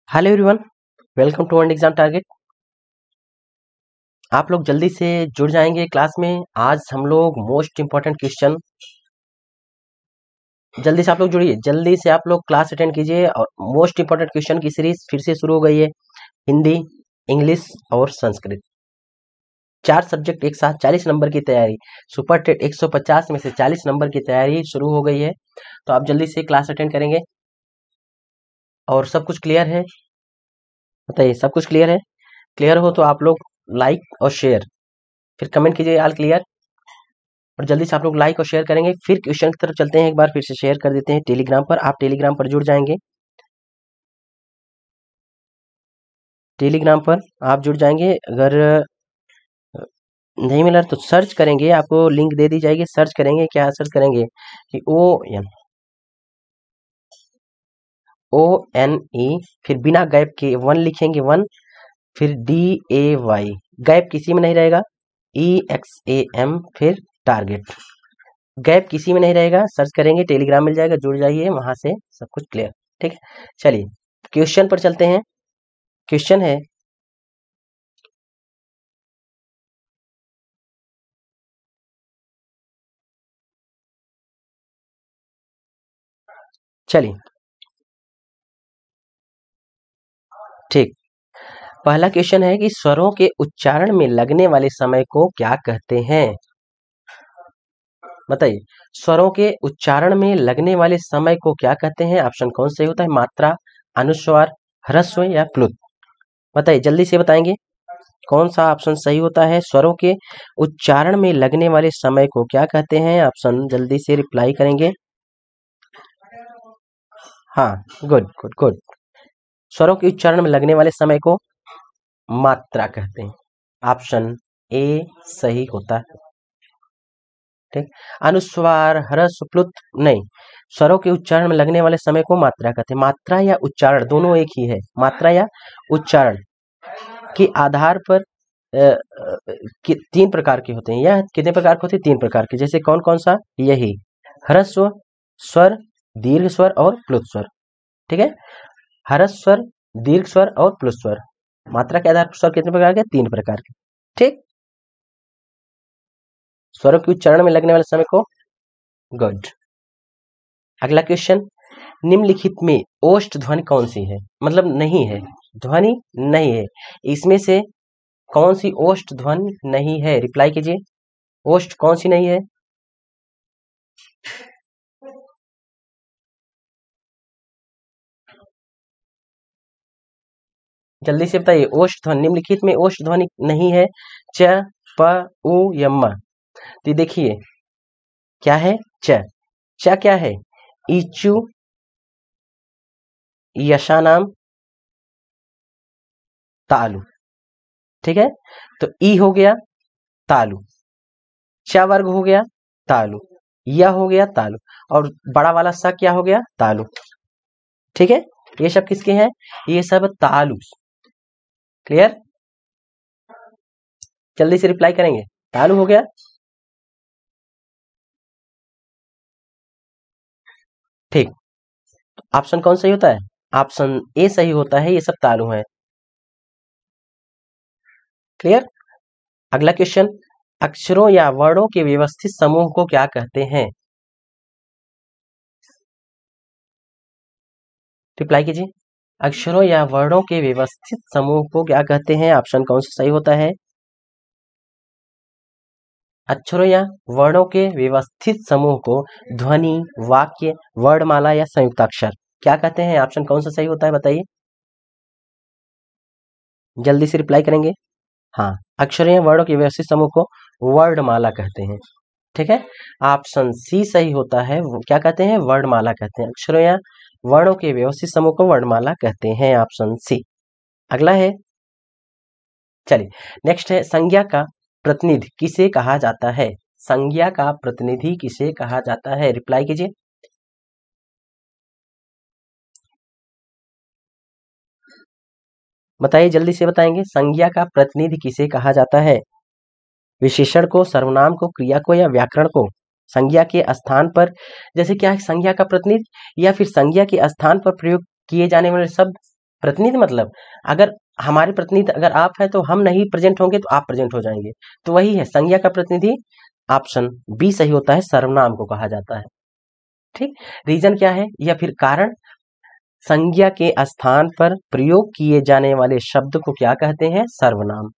Hello everyone, welcome to one exam target. आप लोग जल्दी से जुड़ जाएंगे क्लास में। आज हम लोग मोस्ट इंपॉर्टेंट क्वेश्चन, जल्दी से आप लोग जुड़िए, जल्दी से आप लोग क्लास अटेंड कीजिए। और मोस्ट इंपॉर्टेंट क्वेश्चन की सीरीज फिर से शुरू हो गई है। हिंदी, इंग्लिश और संस्कृत, 4 सब्जेक्ट एक साथ 40 नंबर की तैयारी। सुपर टेट 150 में से 40 नंबर की तैयारी शुरू हो गई है। तो आप जल्दी से क्लास अटेंड करेंगे। और सब कुछ क्लियर है? बताइए, सब कुछ क्लियर है? क्लियर हो तो आप लोग लाइक और शेयर, फिर कमेंट कीजिए ऑल क्लियर। और जल्दी से आप लोग लाइक और शेयर करेंगे। फिर क्वेश्चन की तरफ चलते हैं। एक बार फिर से शेयर कर देते हैं टेलीग्राम पर। आप टेलीग्राम पर जुड़ जाएंगे, टेलीग्राम पर आप जुड़ जाएंगे। अगर नहीं मिला तो सर्च करेंगे, आपको लिंक दे दी जाएगी। सर्च करेंगे, क्या सर्च करेंगे कि ONE, फिर बिना गैप के 1 लिखेंगे 1, फिर DAY, गैप किसी में नहीं रहेगा। EXAM, फिर टारगेट, गैप किसी में नहीं रहेगा। सर्च करेंगे, टेलीग्राम मिल जाएगा, जुड़ जाइए, वहां से सब कुछ क्लियर। ठीक है, चलिए क्वेश्चन पर चलते हैं। क्वेश्चन है, चलिए ठीक, पहला क्वेश्चन है कि स्वरों के उच्चारण में लगने वाले समय को क्या कहते हैं? बताइए, स्वरों के उच्चारण में लगने वाले समय को क्या कहते हैं? ऑप्शन कौन सही होता है? मात्रा, अनुस्वार, ह्रस्व या प्लुत? बताइए, जल्दी से बताएंगे कौन सा ऑप्शन सही होता है। स्वरों के उच्चारण में लगने वाले समय को क्या कहते हैं? ऑप्शन जल्दी से रिप्लाई करेंगे। हाँ, गुड गुड गुड। स्वरों के उच्चारण में लगने वाले समय को मात्रा कहते हैं। ऑप्शन ए सही होता है। ठीक, अनुस्वार, ह्रस्व, प्लुत नहीं। स्वरों के उच्चारण में लगने वाले समय को मात्रा कहते हैं। मात्रा या उच्चारण दोनों एक ही है। मात्रा या उच्चारण के आधार पर 3 प्रकार के होते हैं। यह कितने प्रकार के होते हैं? 3 प्रकार के। जैसे कौन कौन सा? यही ह्रस्व स्वर, दीर्घ स्वर और प्लुत स्वर। ठीक है, ह्रस्व स्वर, दीर्घ स्वर और प्लुत स्वर। मात्रा के आधार पर स्वर कितने प्रकार के? 3 प्रकार के। ठीक, स्वरों के उच्चारण में लगने वाले समय को गुड। अगला क्वेश्चन, निम्नलिखित में ओष्ठ ध्वनि कौन सी है? मतलब नहीं है, ध्वनि नहीं है। इसमें से कौन सी ओष्ठ ध्वनि नहीं है? रिप्लाई कीजिए, ओष्ठ कौन सी नहीं है? जल्दी से बताइए, ओष्ठ ध्वनि, निम्नलिखित में ओष्ठ ध्वनि नहीं है। च, प, उ या म? तो देखिए क्या है? च। च क्या है? इचु, यशानाम, तालु। ठीक है, तो ई हो गया तालु, च वर्ग हो गया तालु, य हो गया तालु, और बड़ा वाला स क्या हो गया? तालु। ठीक है, ये सब किसके हैं? ये सब तालु। क्लियर? जल्दी से रिप्लाई करेंगे। तालु हो गया। ठीक, ऑप्शन कौन सही होता है? ऑप्शन ए सही होता है, ये सब तालु हैं। क्लियर? अगला क्वेश्चन, अक्षरों या वर्णों के व्यवस्थित समूह को क्या कहते हैं? रिप्लाई कीजिए, अक्षरों या वर्णों के व्यवस्थित समूह को क्या कहते हैं? ऑप्शन कौन सा सही होता है? अक्षरों या वर्णों के व्यवस्थित समूह को ध्वनि, वाक्य, वर्णमाला या संयुक्ताक्षर क्या कहते हैं? ऑप्शन कौन सा सही होता है? बताइए, जल्दी से रिप्लाई करेंगे। हाँ, अक्षरों या वर्णों के व्यवस्थित समूह को वर्णमाला कहते हैं। ठीक है, ऑप्शन सी सही होता है। क्या कहते हैं? वर्णमाला कहते हैं। अक्षरों या वर्णों के व्यवस्थित समूह को वर्णमाला कहते हैं, ऑप्शन सी। अगला है, चलिए नेक्स्ट है, संज्ञा का प्रतिनिधि किसे कहा जाता है? संज्ञा का प्रतिनिधि किसे कहा जाता है? रिप्लाई कीजिए। बताइए, जल्दी से बताएंगे, संज्ञा का प्रतिनिधि किसे कहा जाता है? विशेषण को, सर्वनाम को, क्रिया को या व्याकरण को? संज्ञा के स्थान पर, जैसे क्या है संज्ञा का प्रतिनिधि, या फिर संज्ञा के स्थान पर प्रयोग किए जाने वाले शब्द, प्रतिनिधि मतलब अगर हमारे प्रतिनिधि अगर आप है तो हम नहीं प्रेजेंट होंगे तो आप प्रेजेंट हो जाएंगे, तो वही है संज्ञा का प्रतिनिधि। ऑप्शन बी सही होता है, सर्वनाम को कहा जाता है। ठीक, रीजन क्या है या फिर कारण, संज्ञा के स्थान पर प्रयोग किए जाने वाले शब्द को क्या कहते हैं, सर्वनाम।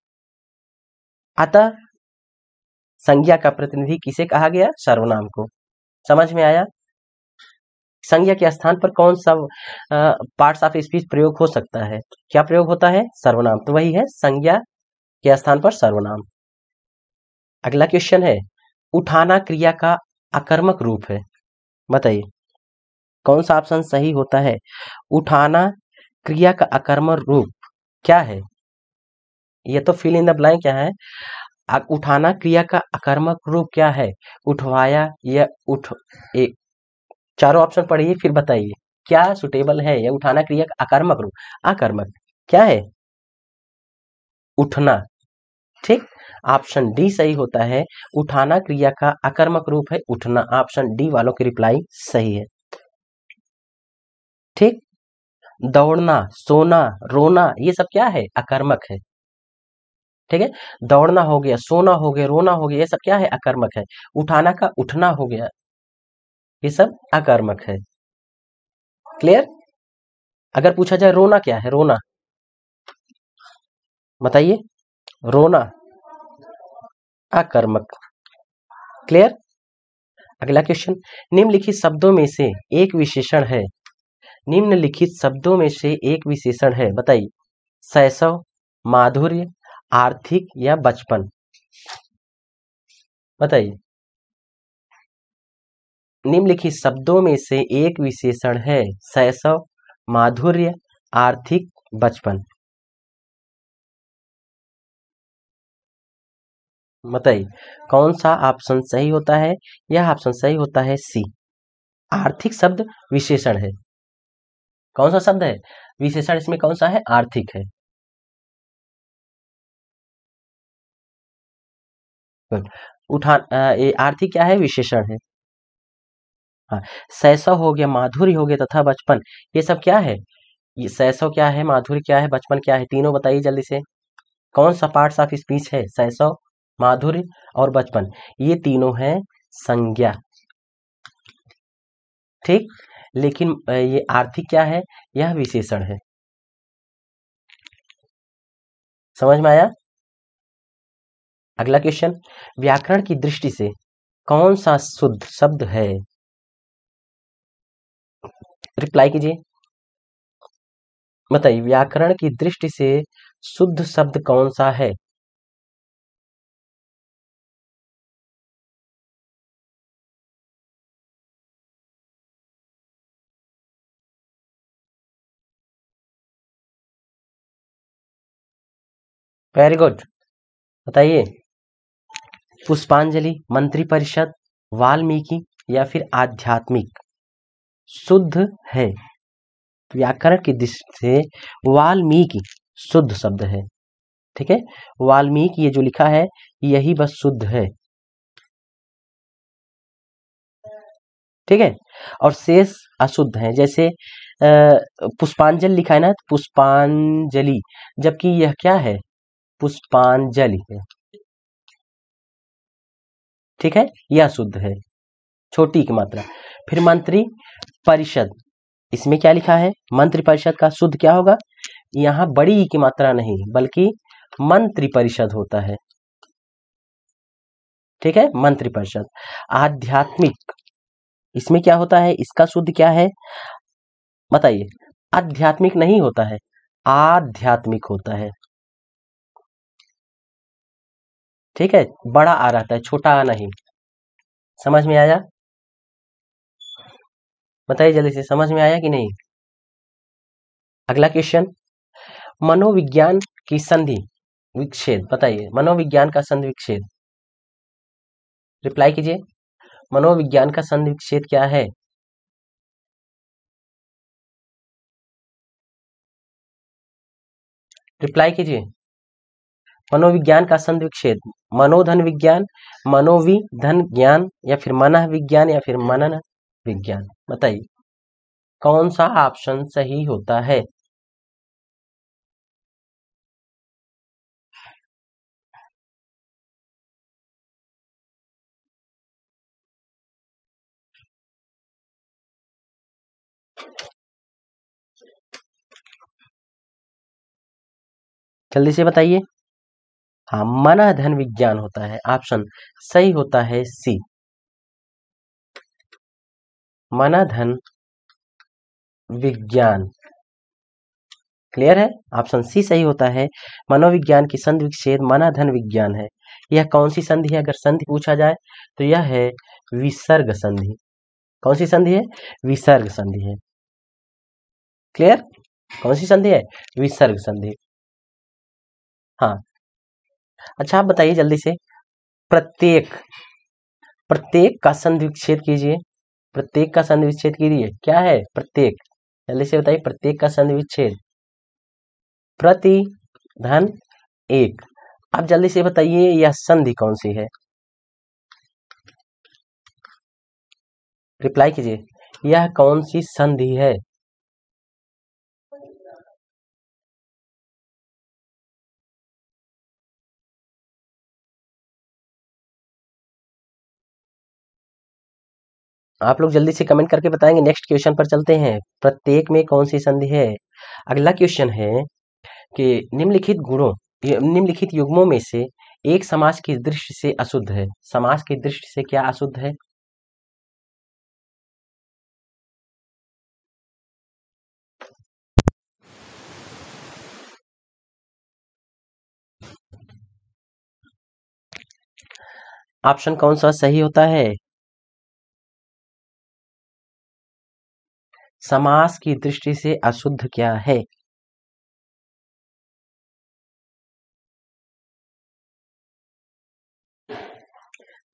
अतः संज्ञा का प्रतिनिधि किसे कहा गया, सर्वनाम को। समझ में आया। संज्ञा के स्थान पर कौन सा पार्ट्स ऑफ स्पीच प्रयोग हो सकता है, क्या प्रयोग होता है, सर्वनाम, तो वही है संज्ञा के स्थान पर सर्वनाम। अगला क्वेश्चन है, उठाना क्रिया का अकर्मक रूप है, बताइए कौन सा ऑप्शन सही होता है। उठाना क्रिया का अकर्मक रूप क्या है, ये तो फिल इन द ब्लैंक क्या है। उठाना क्रिया का अकर्मक रूप क्या है, उठवाया या उठ, एक चारों ऑप्शन पढ़िए फिर बताइए क्या सुटेबल है। या उठाना क्रिया का अकर्मक रूप, अकर्मक क्या है, उठना। ठीक, ऑप्शन डी सही होता है, उठाना क्रिया का अकर्मक रूप है उठना। ऑप्शन डी वालों की रिप्लाई सही है। ठीक, दौड़ना, सोना, रोना, ये सब क्या है, अकर्मक है। ठीक है, दौड़ना हो गया, सोना हो गया, रोना हो गया, ये सब क्या है, अकर्मक है। उठाना का उठना हो गया, ये सब अकर्मक है। क्लियर। अगर पूछा जाए रोना क्या है, रोना बताइए, रोना अकर्मक। क्लियर। अगला क्वेश्चन, निम्नलिखित शब्दों में से एक विशेषण है, निम्नलिखित शब्दों में से एक विशेषण है, बताइए शैशव, माधुर्य, आर्थिक या बचपन, बताइए। निम्नलिखित शब्दों में से एक विशेषण है, शैशव, माधुर्य, आर्थिक, बचपन, बताइए कौन सा ऑप्शन सही होता है। यह ऑप्शन सही होता है सी, आर्थिक शब्द विशेषण है। कौन सा शब्द है विशेषण, इसमें कौन सा है, आर्थिक है। ये आर्थिक क्या है, विशेषण है। हाँ, शैशव हो गया, माधुर्य हो गया तथा बचपन, ये सब क्या है, ये शैशव क्या है, माधुर्य क्या है, बचपन क्या है, तीनों बताइए जल्दी से। कौन सा पार्ट्स ऑफ स्पीच है, शैशव, माधुर्य और बचपन, ये तीनों हैं संज्ञा। ठीक, लेकिन ये आर्थिक क्या है, यह विशेषण है। समझ में आया। अगला क्वेश्चन, व्याकरण की दृष्टि से कौन सा शुद्ध शब्द है, रिप्लाई कीजिए, बताइए व्याकरण की दृष्टि से शुद्ध शब्द कौन सा है। वेरी गुड, बताइए पुष्पांजलि, मंत्रिपरिषद, वाल्मीकि या फिर आध्यात्मिक शुद्ध है। व्याकरण की दृष्टि से वाल्मीकि शुद्ध शब्द है। ठीक है, वाल्मीकि ये जो लिखा है यही बस शुद्ध है। ठीक है, और शेष अशुद्ध है। जैसे पुष्पांजलि लिखा है ना, पुष्पांजलि, जबकि यह क्या है, पुष्पांजलि है। ठीक है, यह शुद्ध है, छोटी की मात्रा। फिर मंत्री परिषद, इसमें क्या लिखा है, मंत्री परिषद का शुद्ध क्या होगा, यहाँ बड़ी की मात्रा नहीं बल्कि मंत्री परिषद होता है। ठीक है, मंत्री परिषद। आध्यात्मिक, इसमें क्या होता है, इसका शुद्ध क्या है, बताइए। आध्यात्मिक नहीं होता है, आध्यात्मिक होता है। ठीक है, बड़ा आ रहता है, छोटा आ नहीं। समझ में आया, बताइए जल्दी से, समझ में आया कि नहीं। अगला क्वेश्चन, मनोविज्ञान की संधि विच्छेद, बताइए मनोविज्ञान का संधि विच्छेद, रिप्लाई कीजिए, मनोविज्ञान का संधि विच्छेद क्या है। रिप्लाई कीजिए, मनोविज्ञान का संधि विच्छेद, मनोधन विज्ञान, मनोविधन ज्ञान या फिर मन विज्ञान या फिर मनन विज्ञान, बताइए कौन सा ऑप्शन सही होता है। जल्दी से बताइए। हाँ, मना धन विज्ञान होता है। ऑप्शन सही होता है सी, मना धन विज्ञान। क्लियर है, ऑप्शन सी सही होता है। मनोविज्ञान की संधि विच्छेद मनाधन विज्ञान है। यह कौन सी संधि है? अगर संधि पूछा जाए तो यह है विसर्ग संधि। कौन सी संधि है? विसर्ग संधि है। क्लियर, कौन सी संधि है? विसर्ग संधि। हाँ, अच्छा आप बताइए जल्दी से, प्रत्येक प्रत्येक का संधि विच्छेद कीजिए। प्रत्येक का संधि विच्छेद कीजिए। क्या है प्रत्येक? जल्दी से बताइए, प्रत्येक का संधि विच्छेद प्रति धन एक। आप जल्दी से बताइए यह संधि कौन सी है? रिप्लाई कीजिए, यह कौन सी संधि है? आप लोग जल्दी से कमेंट करके बताएंगे। नेक्स्ट क्वेश्चन पर चलते हैं। प्रत्येक में कौन सी संधि है? अगला क्वेश्चन है कि निम्नलिखित युग्मों में से एक समास की दृष्टि से अशुद्ध है। समास की दृष्टि से क्या अशुद्ध है? ऑप्शन कौन सा सही होता है? समास की दृष्टि से अशुद्ध क्या है?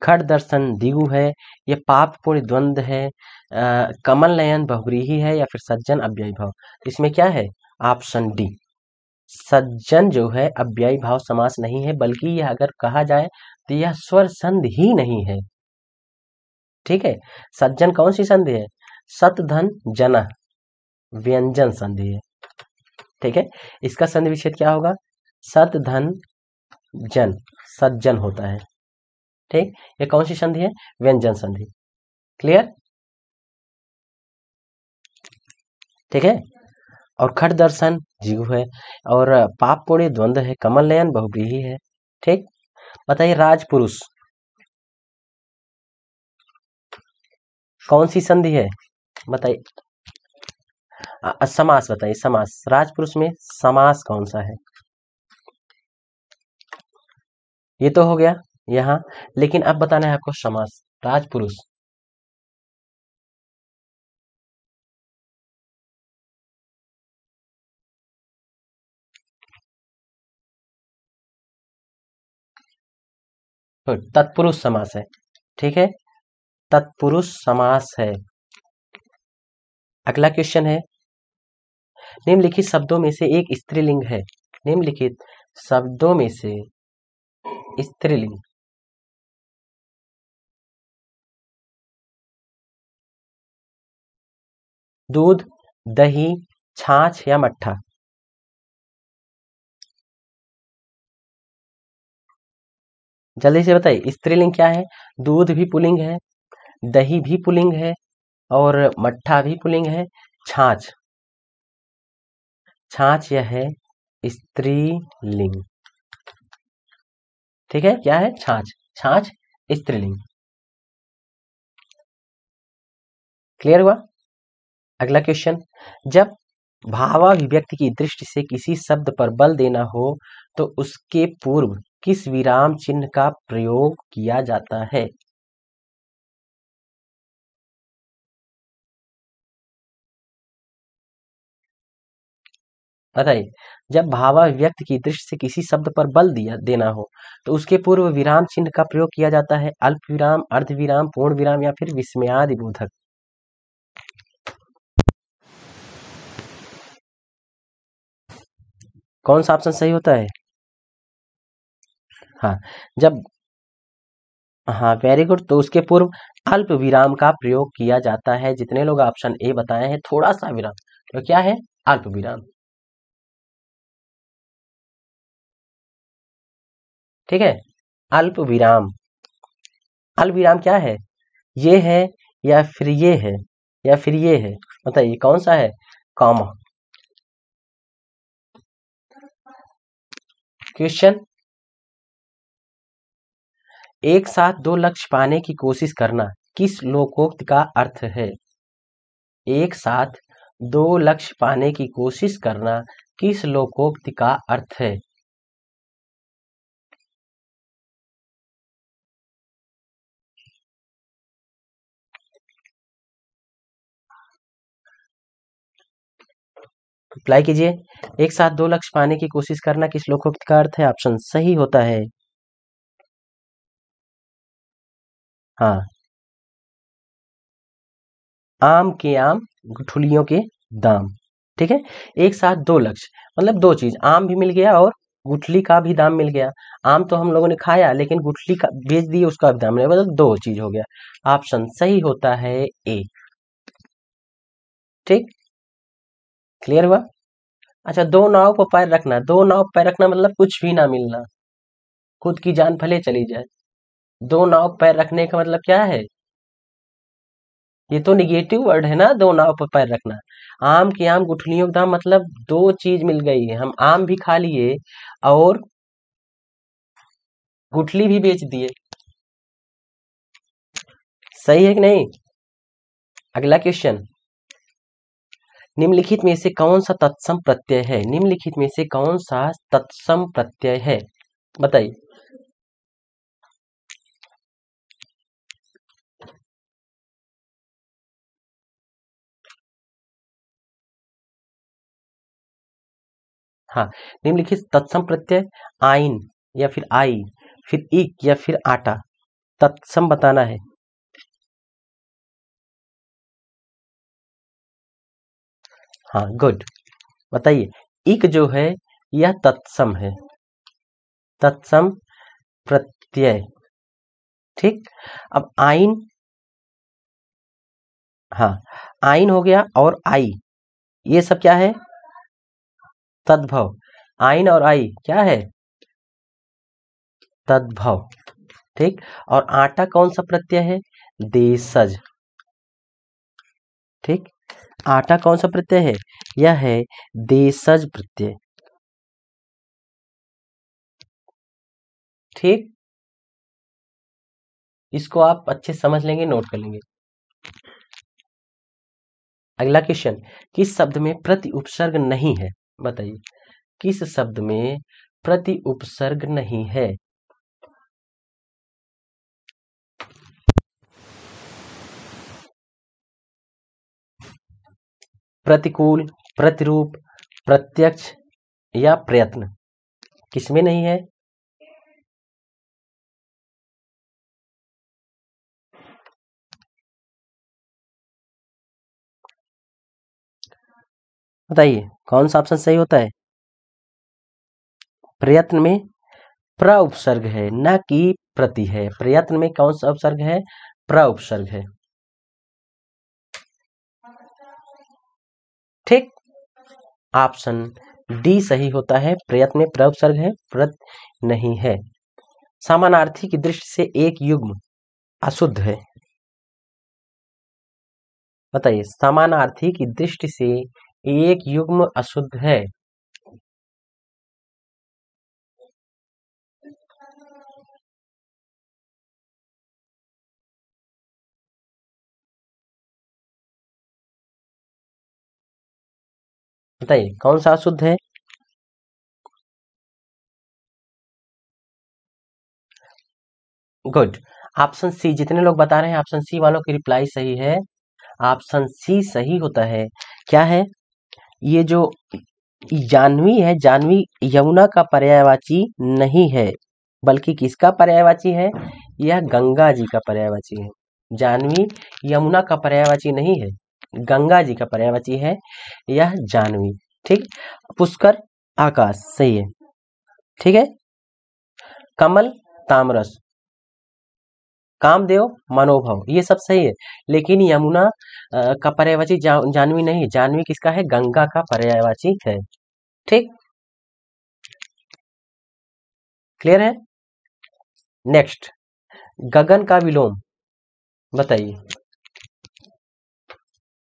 खड़ दर्शन द्विगु है, ये पाप पूर्ण द्वंद्व है, कमल नयन बहुव्रीहि है, या फिर सज्जन अव्ययी भाव। तो इसमें क्या है? ऑप्शन डी, सज्जन जो है अव्ययी भाव समास नहीं है, बल्कि यह अगर कहा जाए तो यह स्वर संधि ही नहीं है। ठीक है, सज्जन कौन सी संधि है? सत धन जना, व्यंजन संधि है। ठीक है, इसका संधि विच्छेद क्या होगा? सत धन जन, सज्जन होता है। ठीक, ये कौन सी संधि है? व्यंजन संधि। क्लियर, ठीक है। और खट दर्शन जीव है, और पाप पुण्य द्वंद्व है, कमल नयन बहुव्रीहि है। ठीक, बताइए राजपुरुष कौन सी संधि है? बताइए। समास बताइए, समास राजपुरुष में समास कौन सा है? ये तो हो गया यहाँ, लेकिन अब बताना है आपको समास राजपुरुष। तत्पुरुष समास है। ठीक है, तत्पुरुष समास है। अगला क्वेश्चन है, निम्नलिखित शब्दों में से एक स्त्रीलिंग है। निम्नलिखित शब्दों में से स्त्रीलिंग। दूध, दही, छाछ या मट्ठा। जल्दी से बताइए, स्त्रीलिंग क्या है? दूध भी पुल्लिंग है, दही भी पुल्लिंग है, और मट्ठा भी पुल्लिंग है। छाछ, छाछ यह है स्त्रीलिंग। ठीक है, क्या है? छाछ, छाछ स्त्रीलिंग। क्लियर हुआ? अगला क्वेश्चन, जब भावाभिव्यक्ति की दृष्टि से किसी शब्द पर बल देना हो तो उसके पूर्व किस विराम चिन्ह का प्रयोग किया जाता है? बताइए, जब भावाभिव्यक्ति की दृष्टि से किसी शब्द पर बल देना हो तो उसके पूर्व विराम चिन्ह का प्रयोग किया जाता है। अल्प विराम, अर्ध विराम, पूर्ण विराम, या फिर विस्मयादि बोधक। कौन सा ऑप्शन सही होता है? हाँ, जब, हाँ वेरी गुड, तो उसके पूर्व अल्प विराम का प्रयोग किया जाता है। जितने लोग ऑप्शन ए बताए हैं, थोड़ा सा विराम, तो क्या है? अल्प विराम। ठीक है, अल्प विराम। अल्प विराम क्या है? ये है, या फिर ये है, या फिर ये है। बताइए कौन सा है? कॉमा। क्वेश्चन, एक साथ दो लक्ष्य पाने की कोशिश करना किस लोकोक्ति का अर्थ है? एक साथ दो लक्ष्य पाने की कोशिश करना किस लोकोक्ति का अर्थ है? रिप्लाई कीजिए। एक साथ दो लक्ष्य पाने की कोशिश करना किस लोकोक्ति का अर्थ है? ऑप्शन सही होता है हाँ, आम के आम गुठलियों के दाम। ठीक है, एक साथ दो लक्ष्य मतलब दो चीज, आम भी मिल गया और गुठली का भी दाम मिल गया। आम तो हम लोगों ने खाया लेकिन गुठली का बेच दिए, उसका भी दाम मिल गया, मतलब दो चीज हो गया। ऑप्शन सही होता है ए। ठीक, क्लियर हुआ? अच्छा, दो नाव पर पैर रखना, दो नाव पर पैर रखना मतलब कुछ भी ना मिलना, खुद की जान भले चली जाए। दो नाव पर पैर रखने का मतलब क्या है? ये तो निगेटिव वर्ड है ना, दो नाव पर पैर रखना। आम की आम गुठलियों का दाम मतलब दो चीज मिल गई है, हम आम भी खा लिए और गुठली भी बेच दिए। सही है कि नहीं? अगला क्वेश्चन, निम्नलिखित में से कौन सा तत्सम प्रत्यय है? निम्नलिखित में से कौन सा तत्सम प्रत्यय है? बताइए। हाँ, निम्नलिखित तत्सम प्रत्यय आइन या फिर आई, फिर इक या फिर आटा, तत्सम बताना है। हाँ, गुड। बताइए, इक जो है यह तत्सम है, तत्सम प्रत्यय। ठीक, अब आइन, हाँ, आइन हो गया और आई, ये सब क्या है? तद्भव। आइन और आई क्या है? तद्भव। ठीक, और आटा कौन सा प्रत्यय है? देशज। ठीक, आटा कौन सा प्रत्यय है? यह है देशज प्रत्यय। ठीक, इसको आप अच्छे समझ लेंगे, नोट कर लेंगे। अगला क्वेश्चन, किस शब्द में प्रति उपसर्ग नहीं है? बताइए, किस शब्द में प्रति उपसर्ग नहीं है? प्रतिकूल, प्रतिरूप, प्रत्यक्ष या प्रयत्न, किसमें नहीं है? बताइए कौन सा ऑप्शन सही होता है? प्रयत्न में प्र उपसर्ग है, न कि प्रति है। प्रयत्न में कौन सा उपसर्ग है? प्र उपसर्ग है। ठीक, ऑप्शन डी सही होता है, प्रयत्न में प्र उपसर्ग है, प्रत नहीं है। समानार्थी की दृष्टि से एक युग्म अशुद्ध है। बताइए, समानार्थी की दृष्टि से एक युग्म अशुद्ध है। बताइए कौन सा अशुद्ध है? Good, option C. जितने लोग बता रहे हैं ऑप्शन सी वालों की रिप्लाई सही है। ऑप्शन सी सही होता है। क्या है? ये जो जानवी है, जानवी यमुना का पर्यायवाची नहीं है, बल्कि किसका पर्यायवाची है? यह गंगा जी का पर्यायवाची है। जानवी यमुना का पर्यायवाची नहीं है, गंगा जी का पर्यायवाची है यह जानवी। ठीक, पुष्कर आकाश सही है। ठीक है, कमल तामरस, कामदेव मनोभव, ये सब सही है। लेकिन यमुना का पर्यायवाची जानवी नहीं, जानवी किसका है? गंगा का पर्यायवाची है। ठीक, क्लियर है? नेक्स्ट, गगन का विलोम। बताइए,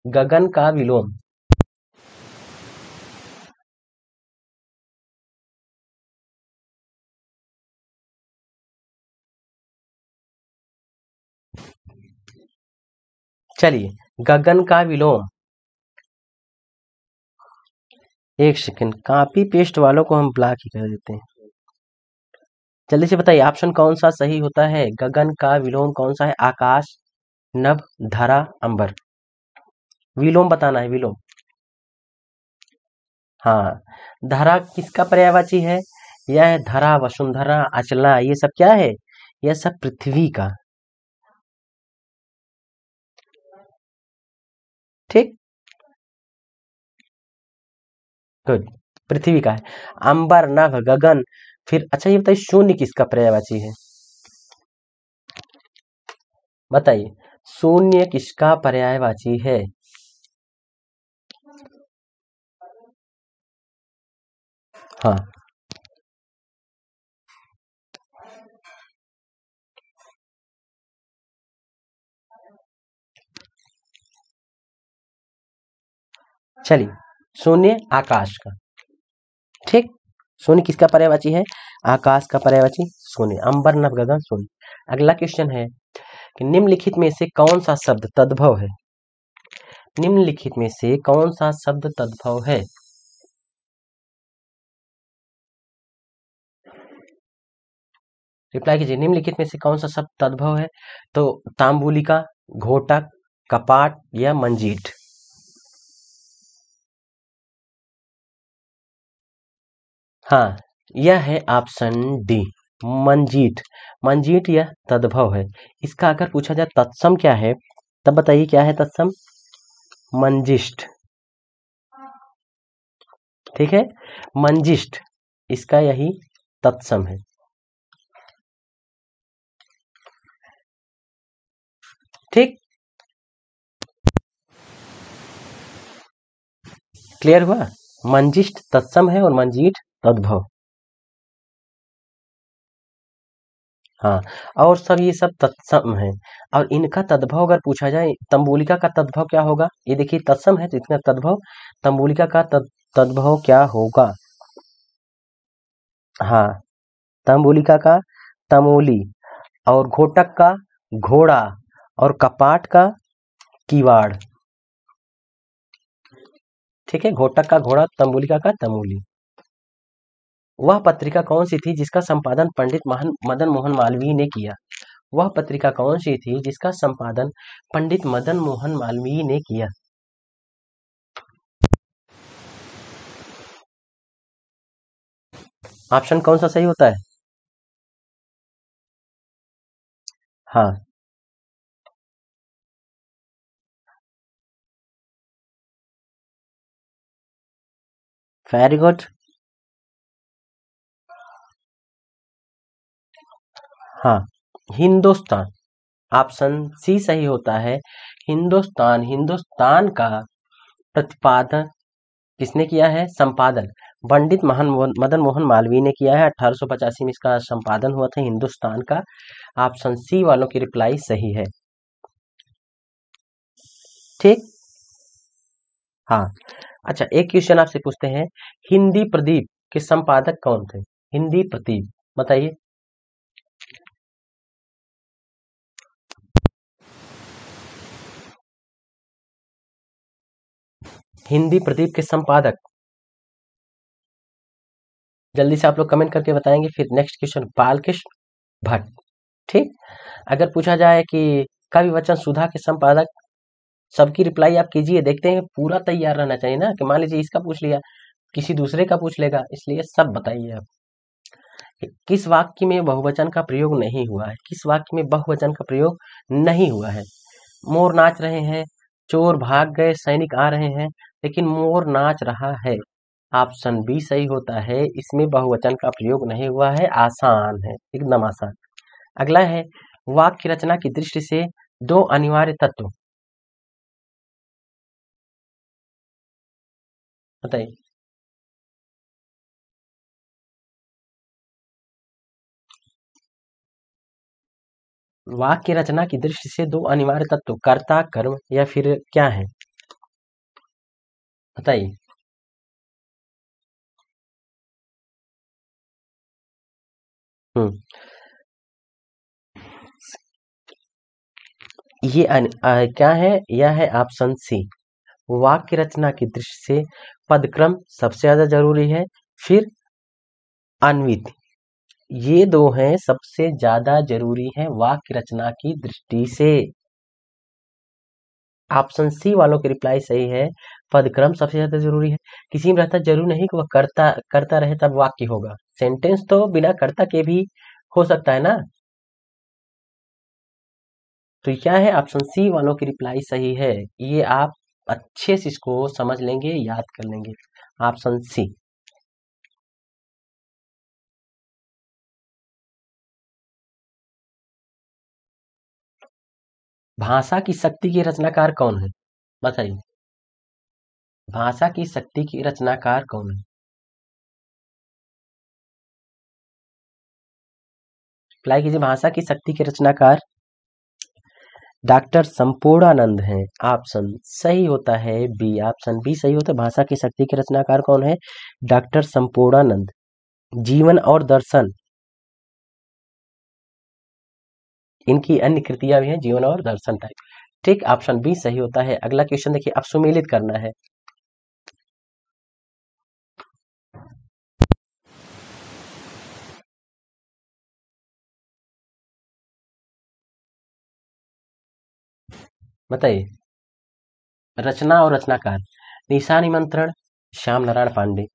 गगन का विलोम। चलिए, गगन का विलोम। एक सेकंड, कॉपी पेस्ट वालों को हम ब्लॉक ही कर देते हैं। जल्दी से बताइए ऑप्शन कौन सा सही होता है। गगन का विलोम कौन सा है? आकाश, नभ, धरा, अंबर। विलोम बताना है, विलोम। हाँ, धरा किसका पर्यायवाची है? यह है धरा, वसुंधरा, अचला, ये सब क्या है? यह सब पृथ्वी का। ठीक, गुड, पृथ्वी का है। अंबर, नभ, गगन। फिर अच्छा ये बताइए शून्य किसका पर्यायवाची है? बताइए, शून्य किसका पर्यायवाची है? हाँ, चलिए, शून्य आकाश का। ठीक, शून्य किसका पर्यायवाची है? आकाश का पर्यायवाची शून्य। अंबर, नभ, गगन, शून्य। अगला क्वेश्चन है कि निम्नलिखित में से कौन सा शब्द तद्भव है? निम्नलिखित में से कौन सा शब्द तद्भव है? रिप्लाई कीजिए, निम्नलिखित में से कौन सा शब्द तद्भव है? तो तांबुलिका, घोटक, कपाट या मंजीठ। हाँ, यह है ऑप्शन डी, मंजीठ। मंजीठ यह तद्भव है। इसका अगर पूछा जाए तत्सम क्या है, तब बताइए क्या है तत्सम? मंजिष्ठ। ठीक है, मंजिष्ठ इसका यही तत्सम है। ठीक, क्लियर हुआ? मंजिष्ठ तत्सम है और मंजीठ तद्भव। हाँ, और सब ये सब तत्सम है। और इनका तद्भव अगर पूछा जाए, तंबुलिका का तद्भव क्या होगा? ये देखिए तत्सम है तो इसका तद्भव, तंबुलिका का तद्भव क्या होगा? हाँ, तंबुलिका का तमोली, और घोटक का घोड़ा, और कपाट का किवाड़। ठीक है, घोटक का घोड़ा, तंबुलिका का तमोली। वह पत्रिका कौन सी थी जिसका संपादन पंडित मदन मोहन मालवीय ने किया? वह पत्रिका कौन सी थी जिसका संपादन पंडित मदन मोहन मालवीय ने किया? ऑप्शन कौन सा सही होता है? हाँ, वेरी गुड। हाँ, हिंदुस्तान, ऑप्शन सी सही होता है। हिंदुस्तान, हिंदुस्तान का प्रतिपादन किसने किया है? संपादन पंडित मदन मोहन मालवीय ने किया है। 1885 में इसका संपादन हुआ था हिंदुस्तान का। ऑप्शन सी वालों की रिप्लाई सही है। ठीक, हाँ। अच्छा, एक क्वेश्चन आपसे पूछते हैं, हिंदी प्रदीप के संपादक कौन थे? हिंदी प्रदीप बताइए। हिंदी प्रदीप के संपादक, जल्दी से आप लोग कमेंट करके बताएंगे। फिर नेक्स्ट क्वेश्चन, बालकृष्ण भट्ट। ठीक, अगर पूछा जाए कि कवि वचन सुधा के संपादक, सबकी रिप्लाई आप कीजिए। देखते हैं, पूरा तैयार रहना चाहिए ना, कि मान लीजिए इसका पूछ लिया, किसी दूसरे का पूछ लेगा, इसलिए सब बताइए आप। किस वाक्य में बहुवचन का प्रयोग नहीं हुआ है? किस वाक्य में बहुवचन का प्रयोग नहीं हुआ है? मोर नाच रहे हैं, चोर भाग गए, सैनिक आ रहे हैं, लेकिन मोर नाच रहा है। ऑप्शन बी सही होता है, इसमें बहुवचन का प्रयोग नहीं हुआ है। आसान है, एकदम आसान। अगला है, वाक्य रचना की दृष्टि से दो अनिवार्य तत्व बताइए। वाक्य रचना की दृष्टि से दो अनिवार्य तत्व, कर्ता, कर्म, या फिर क्या है? बताइए। हम्म ये क्या है? यह है ऑप्शन सी। वाक्य रचना की दृष्टि से पदक्रम सबसे ज्यादा जरूरी है, फिर अन्वित। ये दो हैं सबसे ज्यादा जरूरी हैं वाक्य रचना की दृष्टि से। ऑप्शन सी वालों की रिप्लाई सही है। पदक्रम सबसे ज्यादा जरूरी है। किसी में रहता जरूरी नहीं कि वह करता करता रहे तब वाक्य होगा। सेंटेंस तो बिना कर्ता के भी हो सकता है ना। तो क्या है? ऑप्शन सी वालों की रिप्लाई सही है। ये आप अच्छे से इसको समझ लेंगे, याद कर लेंगे। Option C. भाषा की शक्ति के रचनाकार कौन है? बताइए। भाषा की शक्ति के रचनाकार कौन है? रिप्लाई कीजिए। भाषा की शक्ति के रचनाकार डॉक्टर संपूर्णानंद हैं। ऑप्शन सही होता है बी। ऑप्शन बी सही होता है। भाषा की शक्ति के रचनाकार कौन है? डॉक्टर संपूर्णानंद। जीवन और दर्शन इनकी अन्य कृतियां भी हैं, जीवन और दर्शन टाइप। ठीक, ऑप्शन बी सही होता है। अगला क्वेश्चन देखिए, अब सुमेलित करना है। बताइए। रचना और रचनाकार। निशा निमंत्रण श्याम नारायण पांडे,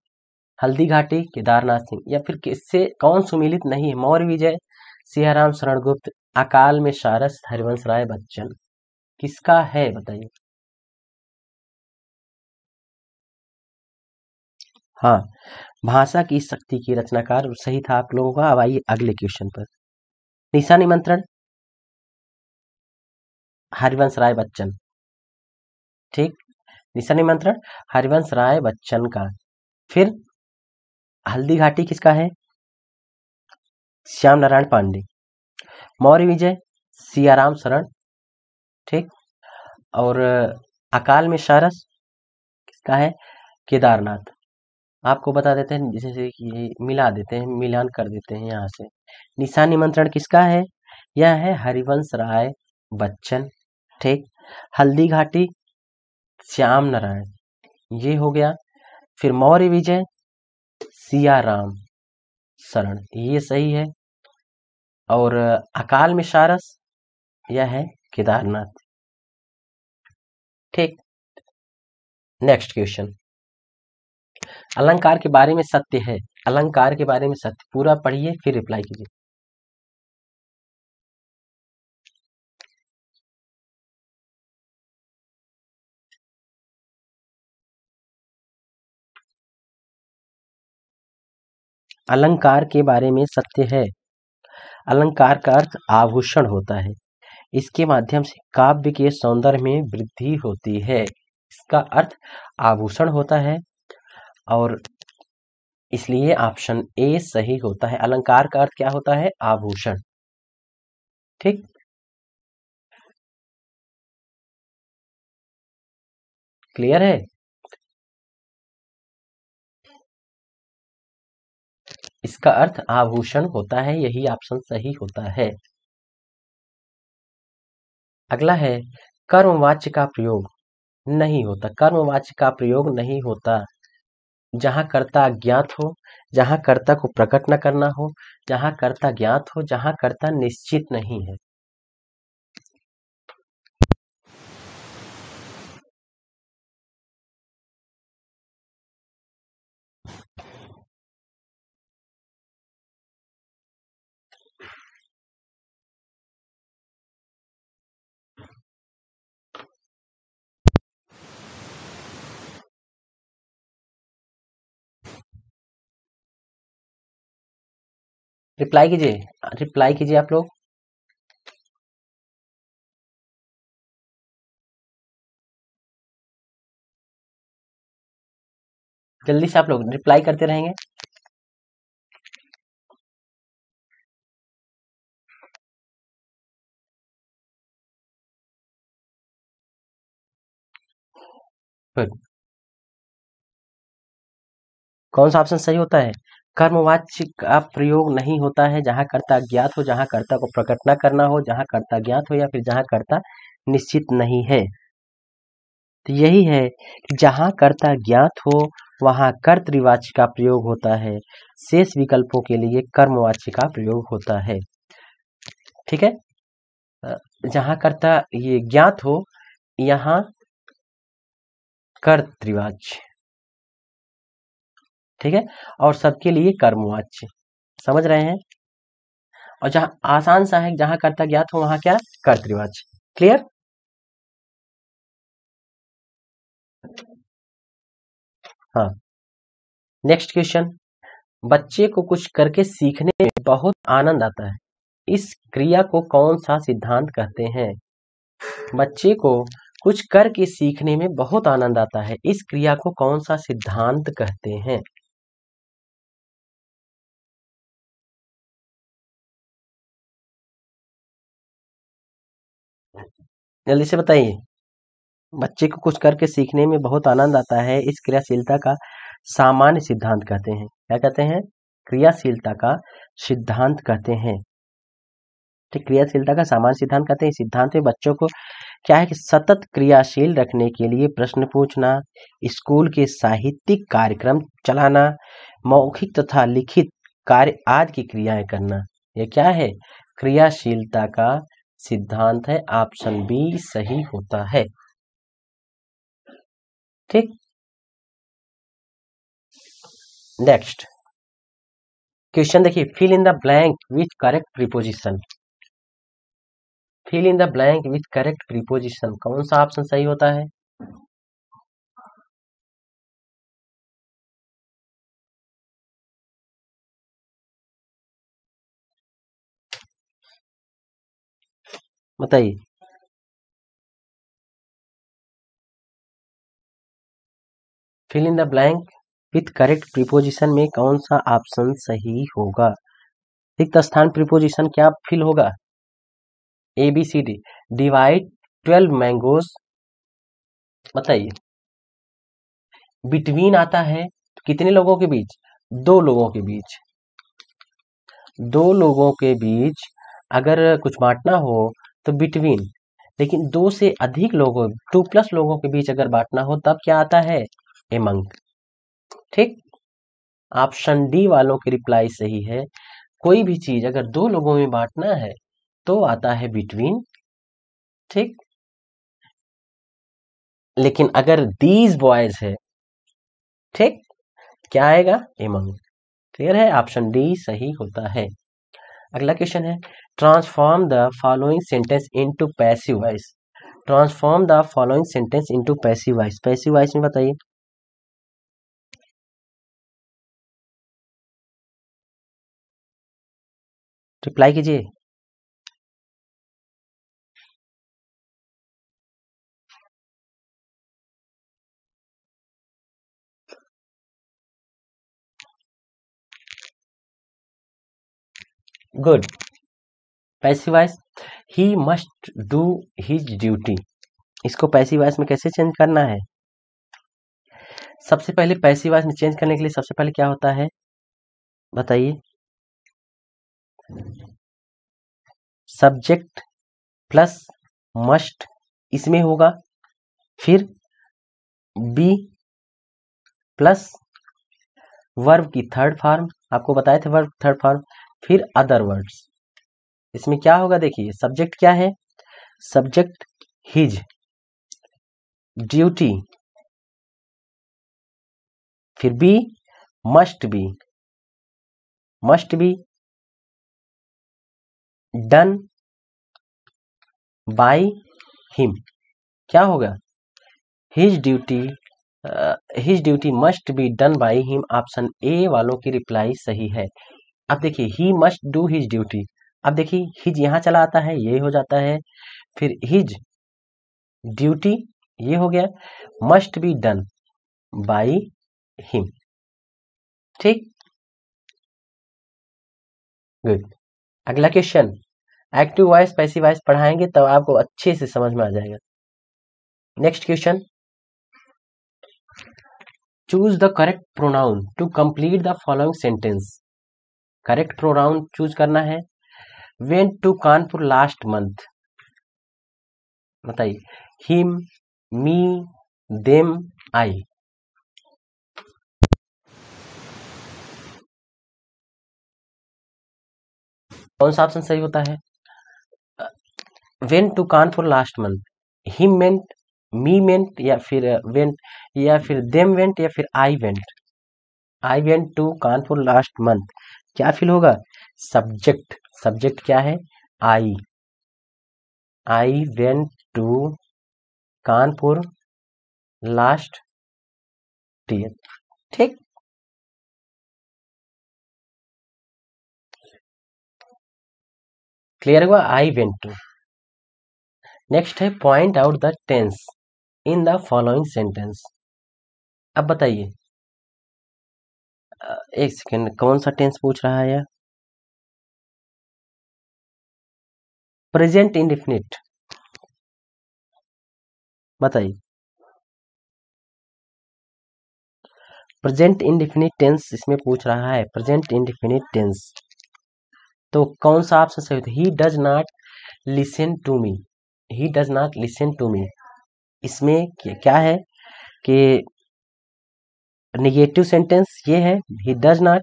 हल्दी घाटी केदारनाथ सिंह, या फिर किससे कौन सुमेलित नहीं है? मौर्य विजय, सियाराम शरण गुप्त, अकाल में सारस, हरिवंश राय बच्चन। किसका है बताइए। हाँ, भाषा की शक्ति की रचनाकार सही था आप लोगों का। अब आइए अगले क्वेश्चन पर। निशा निमंत्रण, हरिवंश राय बच्चन। ठीक, निशा निमंत्रण हरिवंश राय बच्चन का। फिर हल्दी घाटी किसका है? श्याम नारायण पांडे। मौर्य विजय सियाराम शरण। ठीक, और अकाल में सारस किसका है? केदारनाथ। आपको बता देते हैं, जैसे कि ये मिला देते हैं, मिलान कर देते हैं यहाँ से। निशा निमंत्रण किसका है? यह है हरिवंश राय बच्चन। ठीक, हल्दी घाटी श्याम नारायण, ये हो गया। फिर मौर्य विजय सियाराम शरण, ये सही है। और अकाल में सारस, यह है केदारनाथ। ठीक, नेक्स्ट क्वेश्चन। अलंकार के बारे में सत्य है। अलंकार के बारे में सत्य पूरा पढ़िए फिर रिप्लाई कीजिए। अलंकार के बारे में सत्य है। अलंकार का अर्थ आभूषण होता है। इसके माध्यम से काव्य के सौंदर्य में वृद्धि होती है। इसका अर्थ आभूषण होता है, और इसलिए ऑप्शन ए सही होता है। अलंकार का अर्थ क्या होता है? आभूषण। ठीक, क्लियर है? इसका अर्थ आभूषण होता है, यही ऑप्शन सही होता है। अगला है कर्मवाच्य का प्रयोग नहीं होता। कर्मवाच्य का प्रयोग नहीं होता जहां कर्ता अज्ञात हो, जहां कर्ता को प्रकट न करना हो, जहां कर्ता ज्ञात हो, जहां कर्ता निश्चित नहीं है। रिप्लाई कीजिए, रिप्लाई कीजिए आप लोग। जल्दी से आप लोग रिप्लाई करते रहेंगे। फिर कौन सा ऑप्शन सही होता है? कर्मवाच्य का प्रयोग नहीं होता है जहां कर्ता ज्ञात हो, जहां कर्ता को प्रकट न करना हो, जहां कर्ता ज्ञात हो या फिर जहां कर्ता निश्चित नहीं है। तो यही है कि जहां कर्ता ज्ञात हो वहां कर्तृवाच्य का प्रयोग होता है, शेष विकल्पों के लिए कर्मवाच्य का प्रयोग होता है। ठीक है, जहां कर्ता ये ज्ञात हो यहाँ कर्तृवाच्य, ठीक है, और सबके लिए कर्मवाच्य। समझ रहे हैं? और जहां आसान सा है, जहां कर्ता ज्ञात हो वहां क्या? कर्तृवाच्य। क्लियर? हाँ, नेक्स्ट क्वेश्चन। बच्चे को कुछ करके सीखने में बहुत आनंद आता है, इस क्रिया को कौन सा सिद्धांत कहते हैं? बच्चे को कुछ करके सीखने में बहुत आनंद आता है, इस क्रिया को कौन सा सिद्धांत कहते हैं? जल्दी से बताइए। बच्चे को कुछ करके सीखने में बहुत आनंद आता है, इस क्रियाशीलता का सामान्य सिद्धांत कहते हैं। क्या कहते हैं? क्रियाशीलता का सिद्धांत कहते हैं। ठीक, क्रियाशीलता का सामान्य सिद्धांत कहते हैं। इस सिद्धांत में बच्चों को क्या है कि सतत क्रियाशील रखने के लिए प्रश्न पूछना, स्कूल के साहित्यिक कार्यक्रम चलाना, मौखिक तथा लिखित कार्य आदि की क्रियाएं करना, ये क्या है? क्रियाशीलता का सिद्धांत है। ऑप्शन बी सही होता है। ठीक, नेक्स्ट क्वेश्चन देखिए। Fill in the blank with correct preposition. Fill in the blank with correct preposition, कौन सा ऑप्शन सही होता है? बताइए। Fill in the blank with correct preposition में कौन सा ऑप्शन सही होगा? रिक्त स्थान प्रीपोजिशन क्या फिल होगा? A B C D. Divide 12 mangoes, बताइए। बिटवीन आता है कितने लोगों के बीच? दो लोगों के बीच। दो लोगों के बीच अगर कुछ बांटना हो तो बिटवीन, लेकिन दो से अधिक लोगों, 2+ लोगों के बीच अगर बांटना हो तब क्या आता है? एमंग। ठीक, ऑप्शन डी वालों की रिप्लाई सही है। कोई भी चीज अगर दो लोगों में बांटना है तो आता है बिटवीन। ठीक, लेकिन अगर दीज बॉयज है, ठीक, क्या आएगा? एमंग। क्लियर है? ऑप्शन डी सही होता है। अगला क्वेश्चन है, transform the following sentence into passive voice. Transform the following sentence into passive voice. Passive voice में बताइए। रिप्लाई कीजिए। Good. Passive voice, he must do his duty, इसको पैसिव वॉइस में कैसे चेंज करना है? सबसे पहले पैसिव वॉइस में चेंज करने के लिए सबसे पहले क्या होता है बताइए? सब्जेक्ट प्लस मस्ट इसमें होगा, फिर बी प्लस वर्ब की थर्ड फॉर्म, आपको बताए थे वर्ब थर्ड फॉर्म, फिर अदर वर्ड्स। इसमें क्या होगा देखिए, सब्जेक्ट क्या है? सब्जेक्ट हिज, ड्यूटी, फिर be must be, must be done by him. क्या होगा? His duty, his duty must be done by him. Option A वालों की रिप्लाई सही है। अब देखिए, he must do his duty, अब देखिए हिज यहाँ चला आता है, ये हो जाता है, फिर हिज ड्यूटी ये हो गया, must be done by him. ठीक, गुड। अगला question, active voice passive voice पढ़ाएंगे तब आपको अच्छे से समझ में आ जाएगा। Next question, choose the correct pronoun to complete the following sentence. Correct pronoun choose करना है। Went to Kanpur last month, बताइए। Him, me, them, I. कौन सा ऑप्शन सही होता है? Went to Kanpur last month, him went, me went, या फिर वेंट, या फिर देम वेंट, या फिर I went. I went to Kanpur last month, क्या फिल होगा? सब्जेक्ट। सब्जेक्ट क्या है? I. I went to Kanpur last year, ठीक। क्लियर हुआ? I went to. नेक्स्ट है point out the tense in the following sentence. अब बताइए, एक सेकेंड, कौन सा टेंस पूछ रहा है? प्रेजेंट इंडेफिनिट, बताइए। प्रेजेंट इंडेफिनिट टेंस इसमें पूछ रहा है, प्रेजेंट इंडेफिनिट टेंस। तो कौन सा ऑप्शन सही होता है? He does not listen to me, he does not listen to me. इसमें क्या है कि नेगेटिव सेंटेंस ये है, ही डज नॉट।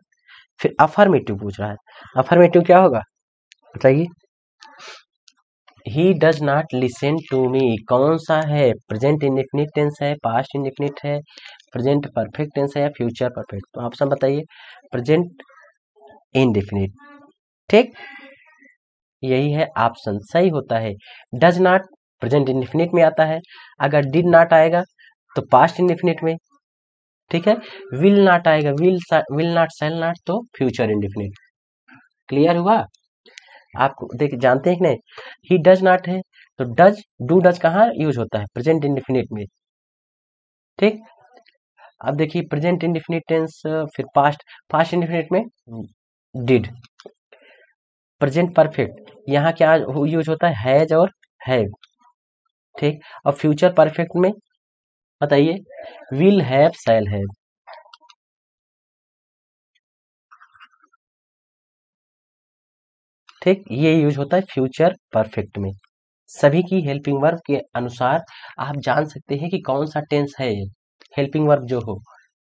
फिर अफर्मेटिव पूछ रहा है, अफर्मेटिव क्या होगा बताइए? He does not listen to me कौन सा है? प्रेजेंट इंडेफिनिट टेंस है, पास्ट इंडेफिनिट है, प्रेजेंट परफेक्ट टेंस है, या फ्यूचर परफेक्ट? तो ऑप्शन बताइए। प्रेजेंट इंडेफिनिट, ठीक, यही है ऑप्शन सही होता है। डज नॉट प्रेजेंट इंडेफिनिट में आता है, अगर डिड नॉट आएगा तो पास्ट इंडेफिनिट में, ठीक है। विल नॉट आएगा, विल नॉट, शैल नॉट, तो फ्यूचर इंडेफिनिट। क्लियर हुआ? आप देख जानते हैं कि नहीं? ही डज नॉट है तो डज, डू डज कहाँ यूज होता है? प्रेजेंट इंडेफिनिट में, ठीक। अब देखिए प्रेजेंट इंडेफिनिट टेंस, फिर पास्ट, पास्ट इंडेफिनिट में डिड। प्रेजेंट परफेक्ट यहाँ क्या यूज होता है? हैज और हैव, ठीक। और फ्यूचर परफेक्ट में बताइए, विल हैव, शैल हैव, ठीक। ये यूज होता है फ्यूचर परफेक्ट में। सभी की हेल्पिंग वर्ब के अनुसार आप जान सकते हैं कि कौन सा टेंस है ये हेल्पिंग वर्ब जो हो।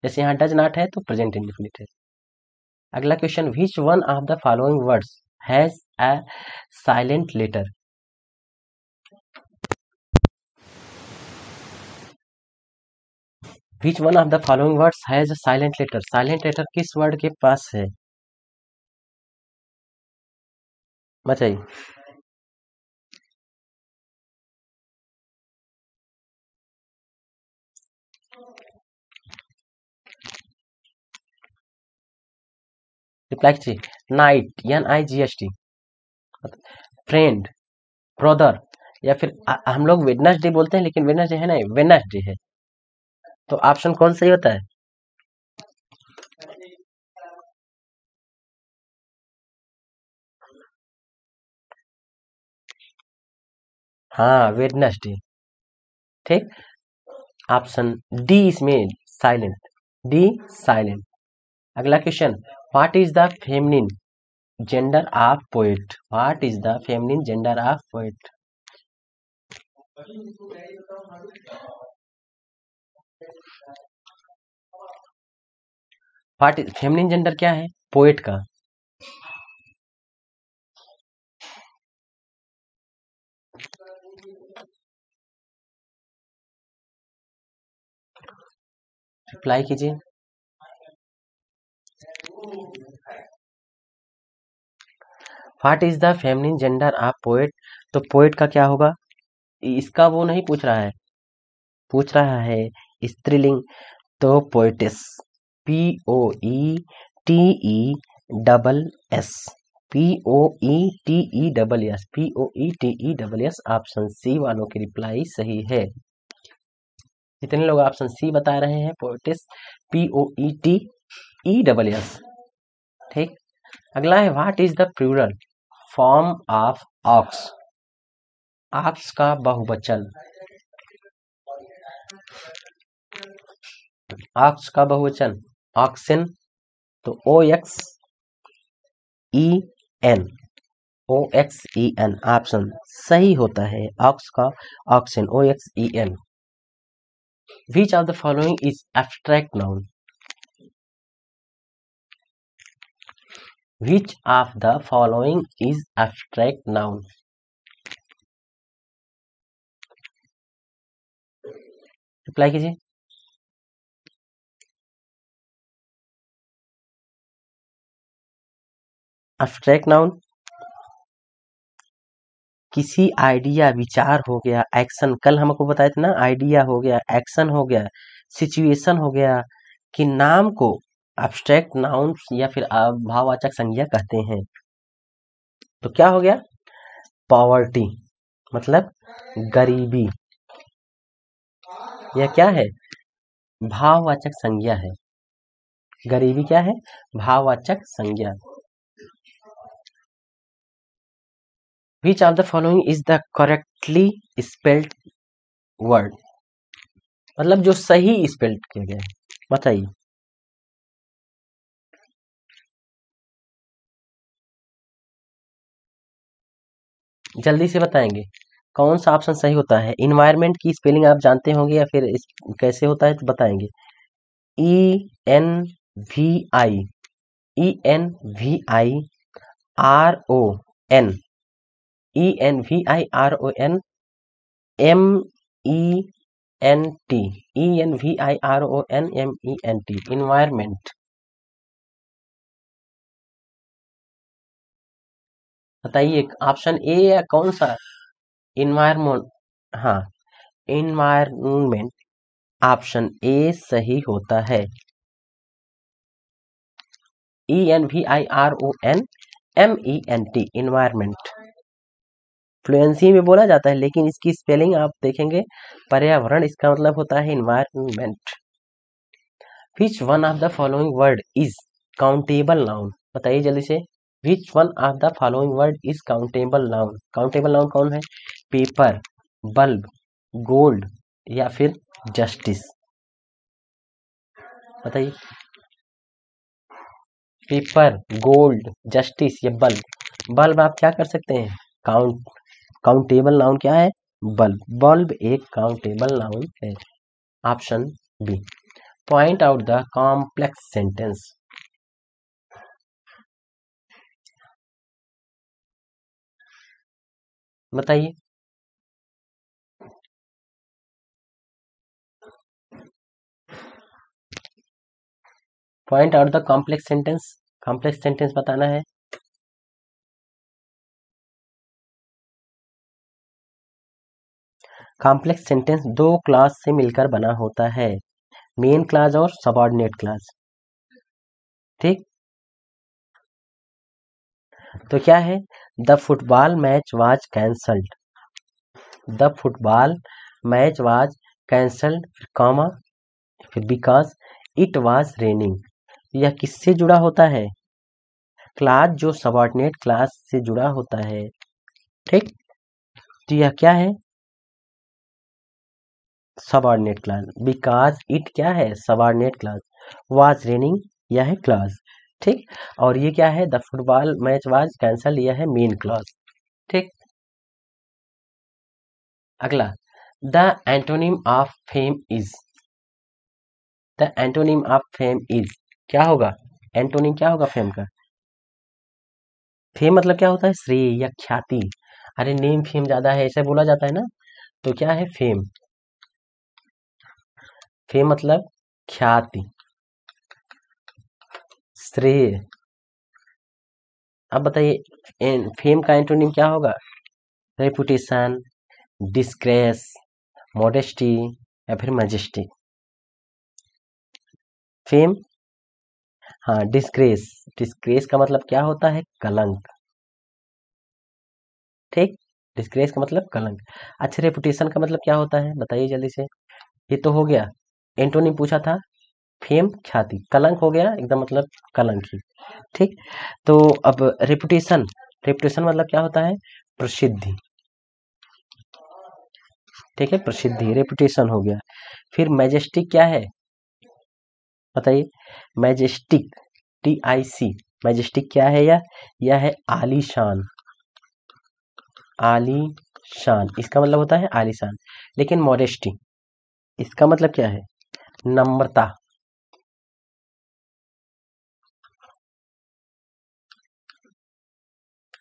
जैसे यहाँ डज नॉट है तो प्रेजेंट इंडेफिनिट है। अगला question, which one of the following words has a silent letter? Which one of the following words has a silent letter? Silent letter किस वर्ड के पास है बताइए? रिप्लाई कीजिए। नाइट, NIGHT, फ्रेंड, ब्रदर, या फिर हम लोग वेडनेसडे बोलते हैं लेकिन वेडनेसडे है नहीं, वेडनेसडे है। तो ऑप्शन कौन सही होता है? हाँ, वेडनेसडे, ठीक। ऑप्शन डी इसमें साइलेंट, डी साइलेंट। अगला question, what is the feminine gender of poet? What is the feminine gender of poet? What is feminine gender क्या है पोएट का? रिप्लाई कीजिए। What is the feminine gender of poet? तो poet का क्या होगा? इसका वो नहीं पूछ रहा है, पूछ रहा है स्त्रीलिंग, तो poetess, POETESS, POETESS, POETESS। Option C वालों की रिप्लाई सही है। जितने लोग ऑप्शन सी बता रहे हैं पोएटिस, POETESS, ठीक। अगला है, what is the plural form of ox? Ox का बहुवचन, ऑक्स का बहुवचन ऑक्सिन, तो OXEN, OXEN ऑप्शन सही होता है। ऑक्स का auxin OXEN। Which of the following is abstract noun? Which of the following is abstract noun? Reply कीजिए। एब्स्ट्रैक्ट नाउन किसी आइडिया, विचार हो गया, एक्शन, कल हमको बताया था ना, आइडिया हो गया, एक्शन हो गया, सिचुएशन हो गया, कि नाम को एब्स्ट्रैक्ट नाउन या फिर भाववाचक संज्ञा कहते हैं। तो क्या हो गया? पॉवर्टी मतलब गरीबी, यह क्या है? भाववाचक संज्ञा है। गरीबी क्या है? भाववाचक संज्ञा। Which of the following is the correctly spelled word? मतलब जो सही स्पेल्ड किया गया है, बताइए। जल्दी से बताएंगे कौन सा ऑप्शन सही होता है। इन्वायरमेंट की स्पेलिंग आप जानते होंगे या फिर कैसे होता है तो बताएंगे। ENVI, ENVIRON, ENVIRON, MENT, ENVIRON, MENT, environment. बताइए ऑप्शन ए या कौन सा? इन्वायरमेंट, हाँ, इन्वायरमेंट ऑप्शन ए सही होता है। ENVIRON, MENT, environment. फ्लुएंसी में बोला जाता है लेकिन इसकी स्पेलिंग आप देखेंगे पर्यावरण, इसका मतलब होता है environment. Which one of the following word is countable noun? बताइए जल्दी से। Which one of the following word is countable noun? Countable noun कौन है? पेपर, बल्ब, गोल्ड या फिर जस्टिस? बताइए। पेपर, गोल्ड, जस्टिस या बल्ब? बल्ब आप क्या कर सकते हैं? काउंटेबल नाउन क्या है? बल्ब। बल्ब एक काउंटेबल नाउन है। Option B. Point out the complex sentence. बताइए। Point out the complex sentence. Complex sentence बताना है। कॉम्प्लेक्स सेंटेंस दो क्लास से मिलकर बना होता है, मेन क्लास और सबऑर्डिनेट क्लास। ठीक, तो क्या है? The football match was cancelled, the football match was cancelled, comma, फिर बिकॉज इट वाज रेनिंग। यह किससे जुड़ा होता है? क्लास जो सबऑर्डिनेट क्लास से जुड़ा होता है। ठीक, तो यह क्या है? Subordinate class. बिकॉज इट क्या है? Subordinate class. वाज रेनिंग यह है क्लास। ठीक, और ये क्या है? The football match was cancel, यह है मेन क्लास। ठीक, अगला, the antonym of fame is, the antonym of fame is क्या होगा? एंटोनिम क्या होगा फेम का? फेम मतलब क्या होता है? श्रेय या ख्याति। अरे नेम फेम ज्यादा है ऐसे बोला जाता है ना, तो क्या है? फेम। फेम मतलब ख्याति, श्रेय। अब बताइए फेम का एंटोनिम क्या होगा? रेपुटेशन, डिस्ग्रेस, मॉडेस्टी या फिर मैजेस्टी? फेम, हाँ, डिस्ग्रेस। डिस्ग्रेस का मतलब क्या होता है? कलंक। ठीक, डिस्ग्रेस का मतलब कलंक। अच्छा, रेपुटेशन का मतलब क्या होता है? बताइए जल्दी से। ये तो हो गया, एंटोनिम पूछा था। फेम ख्याति, कलंक हो गया एकदम, मतलब कलंक ही। ठीक, तो अब रेपुटेशन, रेपुटेशन मतलब क्या होता है? प्रसिद्धि। ठीक है, प्रसिद्धि, रेपुटेशन हो गया। फिर मैजेस्टिक क्या है? बताइए। मैजेस्टिक, TIC, मैजेस्टिक क्या है? यह है आलीशान। आलीशान इसका मतलब होता है आलीशान। लेकिन मॉडेस्टी इसका मतलब क्या है? नम्रता।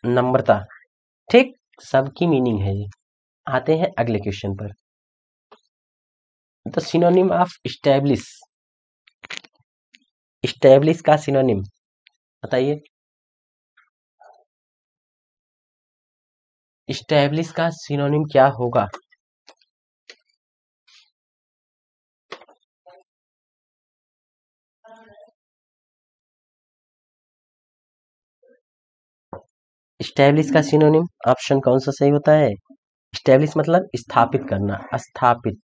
नम्रता, ठीक, सबकी मीनिंग है ये। आते हैं अगले क्वेश्चन पर। The synonym of establish, establish का सिनोनिम बताइए। स्टैब्लिश का सिनोनिम क्या होगा? स्टैब्लिश का सिनोनिम ऑप्शन कौन सा सही होता है? स्टैब्लिश मतलब स्थापित करना, स्थापित,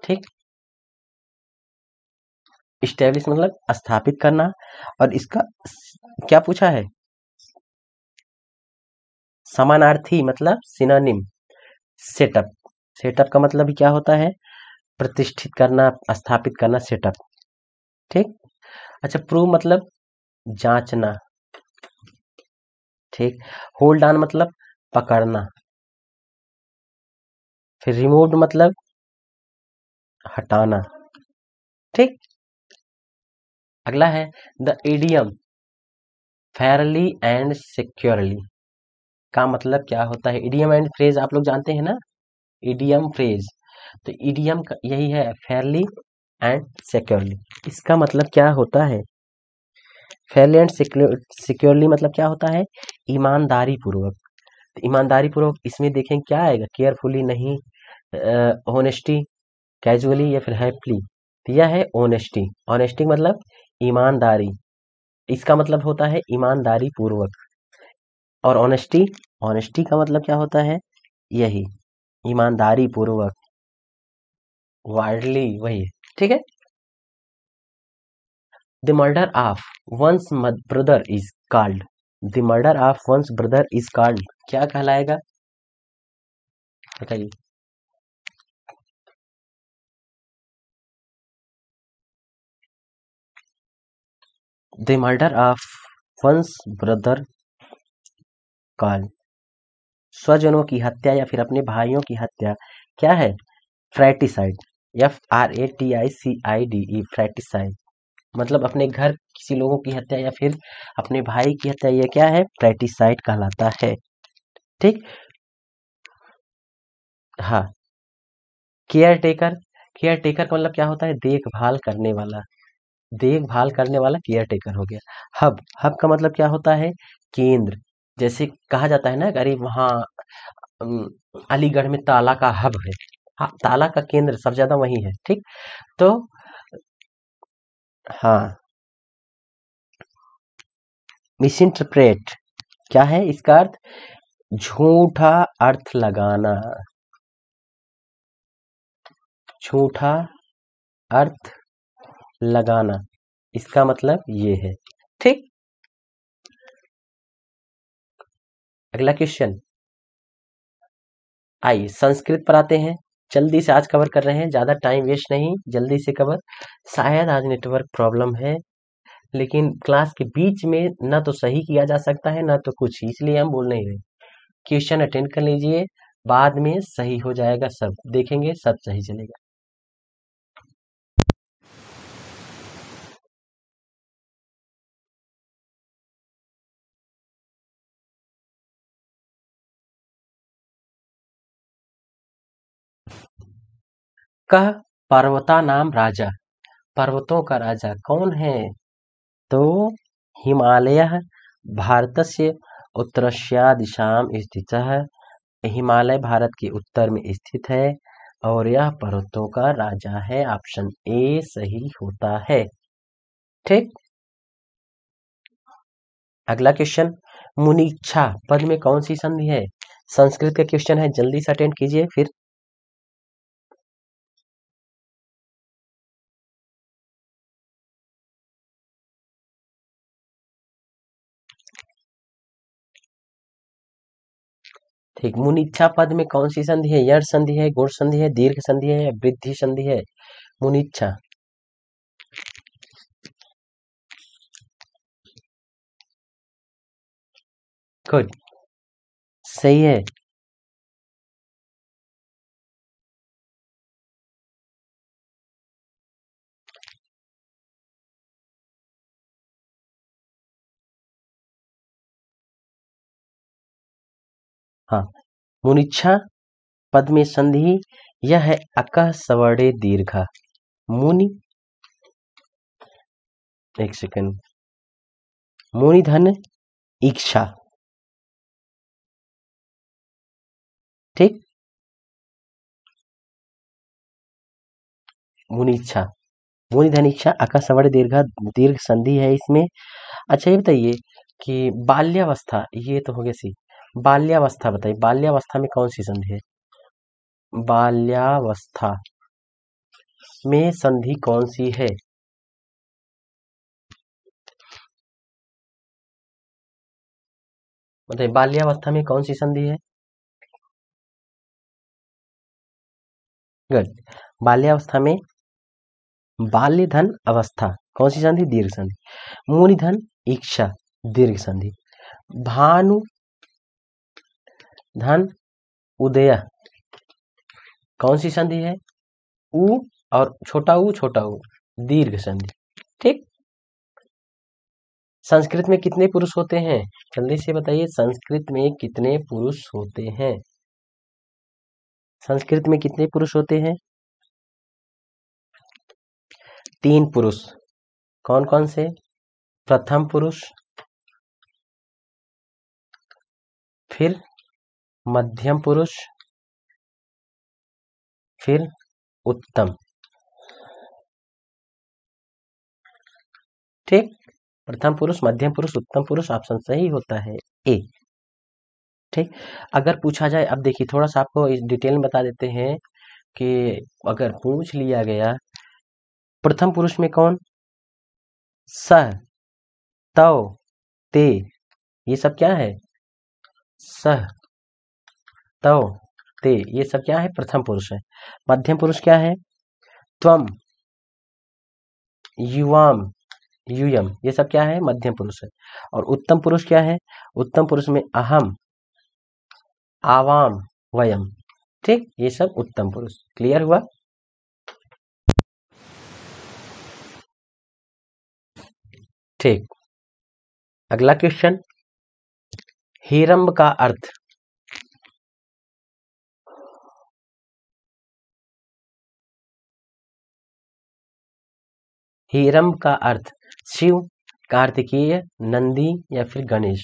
ठीक। स्टैब्लिश मतलब स्थापित करना। और इसका क्या पूछा है? समानार्थी मतलब सिनोनिम सेटअप। सेटअप का मतलब क्या होता है? प्रतिष्ठित करना, स्थापित करना, सेटअप, ठीक। अच्छा, प्रूव मतलब जांचना, ठीक। होल्ड ऑन मतलब पकड़ना। फिर रिमूव मतलब हटाना, ठीक। अगला है the idiom Fairlie and securely का मतलब क्या होता है? इडियम एंड फ्रेज आप लोग जानते हैं ना, इडियम फ्रेज। तो इडियम का यही है, फेयरली एंड सिक्योरली। इसका मतलब क्या होता है? फेयरली एंड सिक्योरली मतलब क्या होता है? ईमानदारी पूर्वक। तो ईमानदारी पूर्वक इसमें देखें क्या आएगा? केयरफुली नहीं, ऑनेस्टी, कैजुअली या फिर हैप्पीली। तो यह है ऑनेस्टी। ऑनेस्टी मतलब ईमानदारी, इसका मतलब होता है ईमानदारी पूर्वक। और ऑनेस्टी, ऑनेस्टी का मतलब क्या होता है? यही, ईमानदारी पूर्वक, वाइडली, वही, ठीक है। The murder of one's brother is called, the murder of one's brother is called क्या कहलाएगा? बताइए। The murder of one's brother called, स्वजनों की हत्या या फिर अपने भाइयों की हत्या क्या है? फ्रैटिसाइड, FRATICIDE, फ्रैटिसाइड मतलब अपने घर किसी लोगों की हत्या या फिर अपने भाई की हत्या, ये क्या है? फ्रैटिसाइड कहलाता है, ठीक। हाँ, केयर टेकर, केयर टेकर का मतलब क्या होता है? देखभाल करने वाला, देखभाल करने वाला केयर टेकर हो गया। हब, हब का मतलब क्या होता है? केंद्र। जैसे कहा जाता है ना, अरे वहाँ अम, अलीगढ़ में ताला का हब है। हाँ, ताला का केंद्र सबसे ज्यादा वही है, ठीक। तो हाँ, मिसइंटरप्रेट क्या है इसका अर्थ? झूठा अर्थ लगाना, झूठा अर्थ लगाना, इसका मतलब ये है, ठीक। अगला क्वेश्चन, आइए संस्कृत पर आते हैं। जल्दी से आज कवर कर रहे हैं, ज्यादा टाइम वेस्ट नहीं, जल्दी से कवर। शायद आज नेटवर्क प्रॉब्लम है, लेकिन क्लास के बीच में ना तो सही किया जा सकता है ना तो कुछ, इसलिए हम बोल नहीं रहे। क्वेश्चन अटेंड कर लीजिए, बाद में सही हो जाएगा, सब देखेंगे, सब सही चलेगा। कह पर्वता नाम राजा, पर्वतों का राजा कौन है? तो हिमालयः भारतस्य उत्तरस्यादिशां स्थितः, हिमालय भारत के उत्तर में स्थित है और यह पर्वतों का राजा है। ऑप्शन ए सही होता है, ठीक। अगला क्वेश्चन, मुनीच्छा पद में कौन सी संधि है? संस्कृत का क्वेश्चन है, जल्दी से अटेंड कीजिए फिर। ठीक, मुनीच्छा पद में कौन सी संधि है? यड़ संधि है, गुण संधि है, दीर्घ संधि है या वृद्धि संधि है? मुनीच्छा, गुड, सही है। हाँ, मुनिच्छा पद में संधि, यह है अकः सवर्णे दीर्घ। मुनि, एक सेकंड, मुनि धन इच्छा, ठीक, मुनिच्छा, मुनि धन इच्छा अकः सवर्णे दीर्घ, दीर्घ संधि है इसमें। अच्छा ये बताइए कि बाल्यावस्था, ये तो हो गया सी। बाल्यावस्था बताइए, बाल्यावस्था में कौन सी संधि है? बाल्यावस्था में संधि कौन सी है? बताइए, बाल्यावस्था में कौन सी संधि है? गुड, बाल्यावस्था में बाल्य धन अवस्था कौन सी संधि? दीर्घ संधि। मूनि धन इच्छा दीर्घ संधि। भानु धन उदय कौन सी संधि है? उ और छोटा ऊ दीर्घ संधि, ठीक। संस्कृत में कितने पुरुष होते हैं? जल्दी से बताइए, संस्कृत में कितने पुरुष होते हैं? संस्कृत में कितने पुरुष होते हैं? 3 पुरुष। कौन कौन से? प्रथम पुरुष, फिर मध्यम पुरुष, फिर उत्तम, ठीक। प्रथम पुरुष, मध्यम पुरुष, उत्तम पुरुष, ऑप्शन सही होता है ए, ठीक। अगर पूछा जाए, अब देखिए थोड़ा सा आपको इस डिटेल में बता देते हैं कि अगर पूछ लिया गया प्रथम पुरुष में कौन? सह, तव, ते, ये सब क्या है? सह, तव, ते, ये सब क्या है? प्रथम पुरुष है। मध्यम पुरुष क्या है? त्वम, युवाम, यूयम, ये सब क्या है? मध्यम पुरुष है। और उत्तम पुरुष क्या है? उत्तम पुरुष में अहम, आवाम, वयम, ठीक, ये सब उत्तम पुरुष। क्लियर हुआ? ठीक, अगला क्वेश्चन, हेरंब का अर्थ। हेरंब का अर्थ शिव, कार्तिकेय, नंदी या फिर गणेश?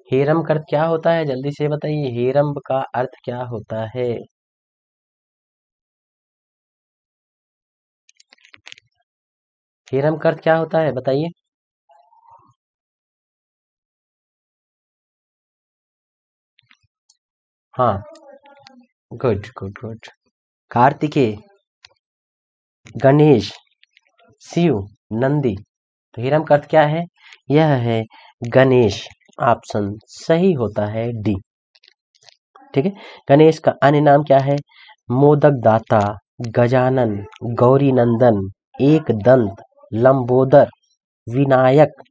हेरंब का अर्थ क्या होता है? जल्दी से बताइए, हेरंब का अर्थ क्या होता है? हेरंब का अर्थ क्या होता है बताइए? हाँ, good good good. Kartikeya, Ganesh, Shiv, Nandi, तो हेरंब का अर्थ क्या है? यह है गणेश, ऑप्शन सही होता है डी, ठीक है। गणेश का अन्य नाम क्या है? मोदक दाता, गजानन, गौरी नंदन, एक दंत, लंबोदर, विनायक,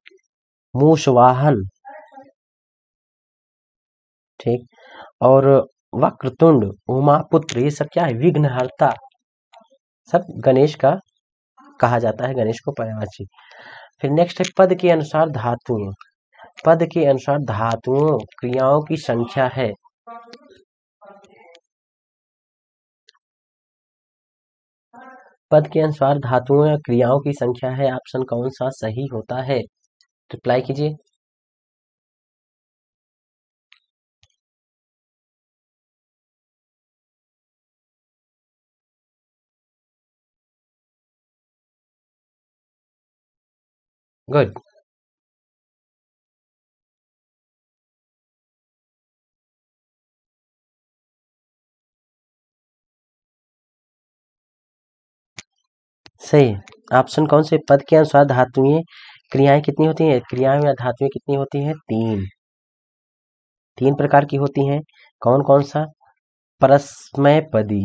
मूषवाहन, ठीक। और वक्रतुंड, उमापुत्र, ये सब क्या है? विघ्नहर्ता, सब गणेश का कहा जाता है, गणेश को पर्यायवाची। फिर नेक्स्ट है पद के अनुसार धातुओं। पद के अनुसार धातुओं क्रियाओं की संख्या है। पद के अनुसार धातुओं या क्रियाओं की संख्या है, ऑप्शन कौन सा सही होता है? रिप्लाई कीजिए। गुड, सही। ऑप्शन कौन से? पद के अनुसार धातुएं क्रियाएं कितनी होती हैं? क्रियाएं या धातुएं कितनी होती हैं? 3। 3 प्रकार की होती हैं। कौन कौन सा? परस्मैपदी,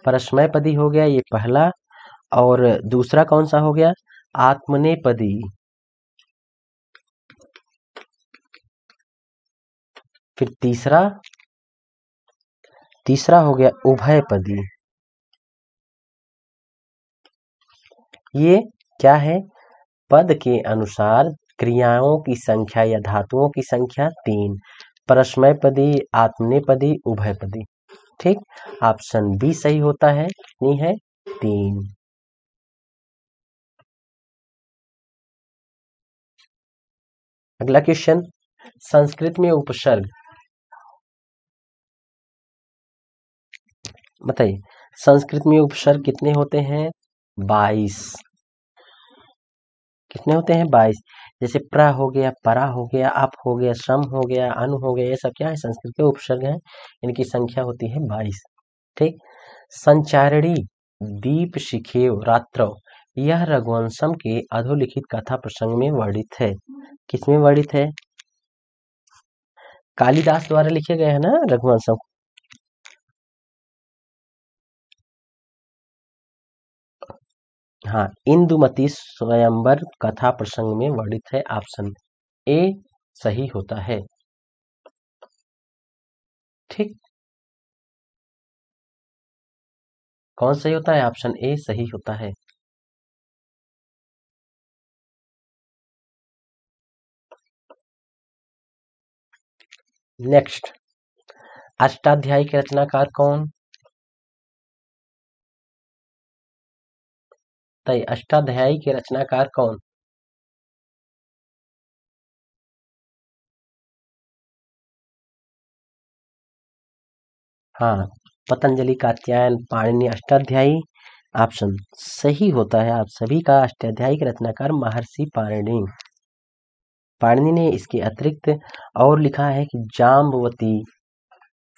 परस्मैपदी हो गया ये पहला, और दूसरा कौन सा हो गया, आत्मनेपदी। फिर तीसरा हो गया उभयपदी। ये क्या है, पद के अनुसार क्रियाओं की संख्या या धातुओं की संख्या 3, परस्मैपदी, आत्मनेपदी, उभयपदी। ठीक, ऑप्शन बी सही होता है, कितनी है, 3। अगला क्वेश्चन, संस्कृत में उपसर्ग बताइए। संस्कृत में उपसर्ग कितने होते हैं, 22। कितने होते हैं, 22। जैसे प्र हो गया, परा हो गया, अप हो गया, सम हो गया, अनु हो गया, ये सब क्या है, संस्कृत के उपसर्ग हैं। इनकी संख्या होती है 22। ठीक, संचारिणी दीप शिखेव रात्रौ, यह रघुवंशम के अधोलिखित कथा प्रसंग में वर्णित है। किसमें वर्णित है, कालिदास द्वारा लिखे गए हैं ना रघुवंशम। हाँ, इंदुमती स्वयंवर कथा प्रसंग में वर्णित है, ऑप्शन ए सही होता है। ठीक, कौन सही होता है, ऑप्शन ए सही होता है। नेक्स्ट, अष्टाध्यायी के रचनाकार कौन, तय अष्टाध्यायी के रचनाकार कौन, हाँ, पतंजलि, कात्यायन, पाणिनि, अष्टाध्यायी। ऑप्शन सही होता है, आप सभी का अष्टाध्यायी के रचनाकार महर्षि पाणिनि। पाणिनि ने इसके अतिरिक्त और लिखा है कि जाम्बवती,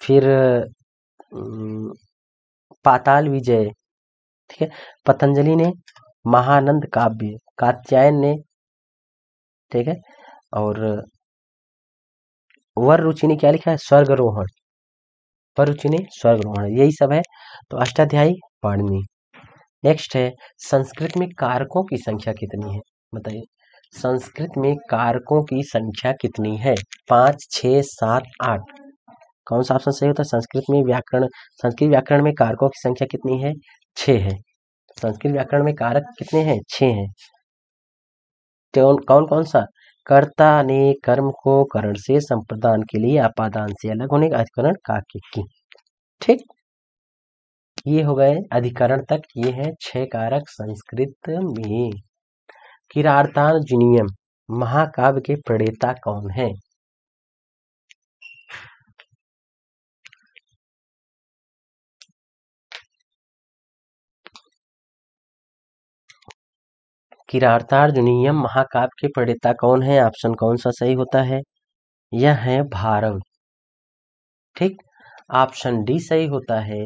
फिर पाताल विजय। ठीक है, पतंजलि ने महानंद काव्य, कात्यायन ने, ठीक है, और वर रुचि ने क्या लिखा है, स्वर्गरोहण। वर रुचि ने स्वर्गरोहण, यही सब है। तो अष्टाध्यायी पाणिनि। नेक्स्ट है, संस्कृत में कारकों की संख्या कितनी है, बताइए। संस्कृत में कारकों की संख्या कितनी है, 5, 6, 7, 8। कौन सा ऑप्शन सही होता है, संस्कृत व्याकरण में कारकों की संख्या कितनी है, 6 है। संस्कृत व्याकरण में कारक कितने हैं, 6 हैं। तो कौन कौन सा, कर्ता ने कर्म को करण से संप्रदान के लिए अपादान से अलग होने का अधिकरण काके की। ठीक, ये हो गए अधिकरण तक, ये है 6 कारक संस्कृत में। किरातार्जुनीयम महाकाव्य के प्रणेता कौन है, किरातार्जुनीयम महाकाव्य के प्रणेता कौन है, ऑप्शन कौन सा सही होता है, यह है भारव। ठीक, ऑप्शन डी सही होता है।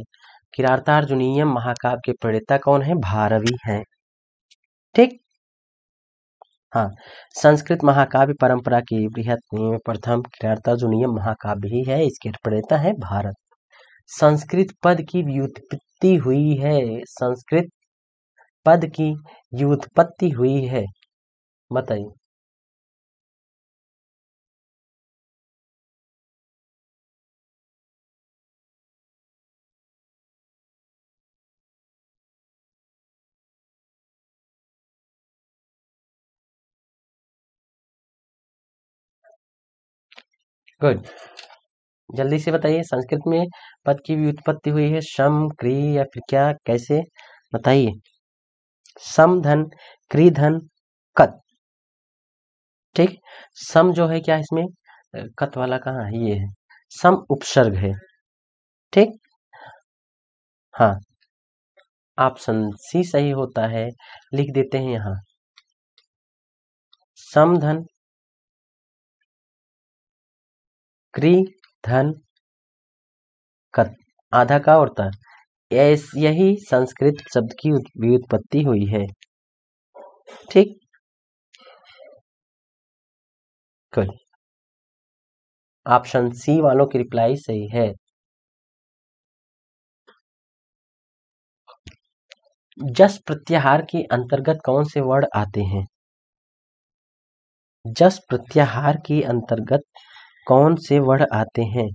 किरातार्जुनीयम महाकाव्य के प्रणेता कौन है, भारवी हैं। ठीक, हाँ, संस्कृत महाकाव्य परंपरा की बृहत में प्रथम किरातार्जुनीयम महाकाव्य ही है, इसके प्रणेता है भारत। संस्कृत पद की व्युत्पत्ति हुई है, संस्कृत पद की व्युत्पत्ति हुई है, बताइए। गुड, जल्दी से बताइए, संस्कृत में पद की व्युत्पत्ति हुई है, सम, क्री या फिर क्या, कैसे, बताइए। सम धन, क्री धन, कत। ठीक, सम जो है क्या, इसमें कत वाला कहाँ है, ये है, सम उपसर्ग है। ठीक, हाँ, ऑप्शन सी सही होता है, लिख देते हैं यहाँ, सम धन, क्री धन, कत, आधा का और ता, यही संस्कृत शब्द की व्युत्पत्ति हुई है। ठीक, गुड, ऑप्शन सी वालों की रिप्लाई सही है। जस प्रत्याहार के अंतर्गत कौन से वर्ड आते हैं? जस प्रत्याहार के अंतर्गत कौन से वर्ड आते हैं?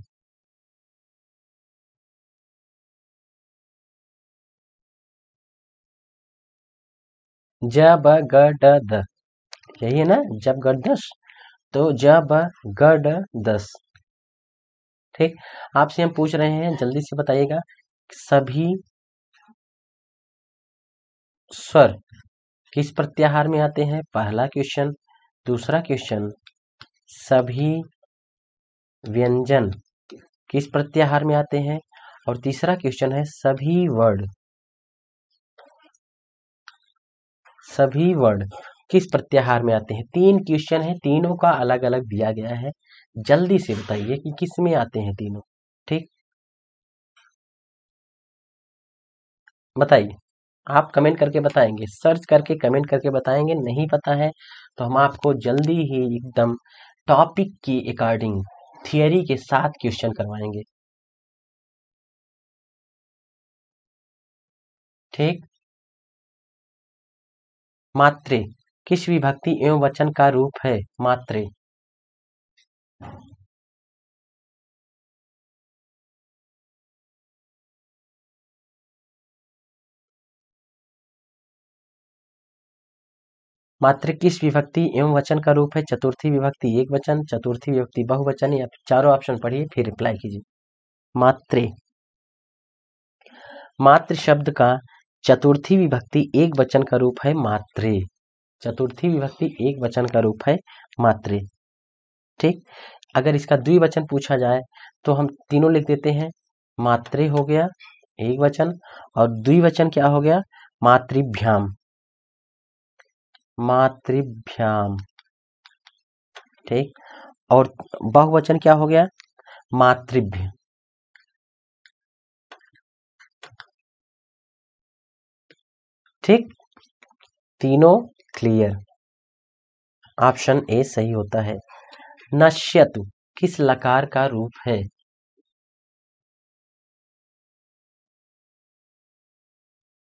ज ब ग ड द, यही है ना, जब ग दस, तो ज ब ग ड दस। ठीक, आपसे हम पूछ रहे हैं, जल्दी से बताइएगा, सभी स्वर किस प्रत्याहार में आते हैं? पहला क्वेश्चन। दूसरा क्वेश्चन, सभी व्यंजन किस प्रत्याहार में आते हैं? और तीसरा क्वेश्चन है, सभी वर्ड किस प्रत्याहार में आते हैं? 3 क्वेश्चन है, तीनों का अलग अलग दिया गया है। जल्दी से बताइए कि किस में आते हैं तीनों। ठीक, बताइए, आप कमेंट करके बताएंगे, सर्च करके कमेंट करके बताएंगे। नहीं पता है तो हम आपको जल्दी ही एकदम टॉपिक के अकॉर्डिंग थियरी के साथ क्वेश्चन करवाएंगे। ठीक, मात्रे किस विभक्ति एवं वचन का रूप है? मात्रे। मात्रे किस विभक्ति एवं वचन का रूप है? चतुर्थी विभक्ति एक वचन, चतुर्थी विभक्ति बहुवचन, या चारों ऑप्शन पढ़िए फिर रिप्लाई कीजिए। मात्रे, मात्र शब्द का चतुर्थी विभक्ति एक वचन का रूप है मात्रे। चतुर्थी विभक्ति एक वचन का रूप है मात्रे। ठीक, अगर इसका द्विवचन पूछा जाए तो हम तीनों लिख देते हैं। मात्रे हो गया एक वचन, और द्विवचन क्या हो गया? मातृभ्याम। मातृभ्याम। ठीक, और बहुवचन क्या हो गया? मातृभ्य। ठीक, तीनों क्लियर। ऑप्शन ए सही होता है। नश्यतु किस लकार का रूप है?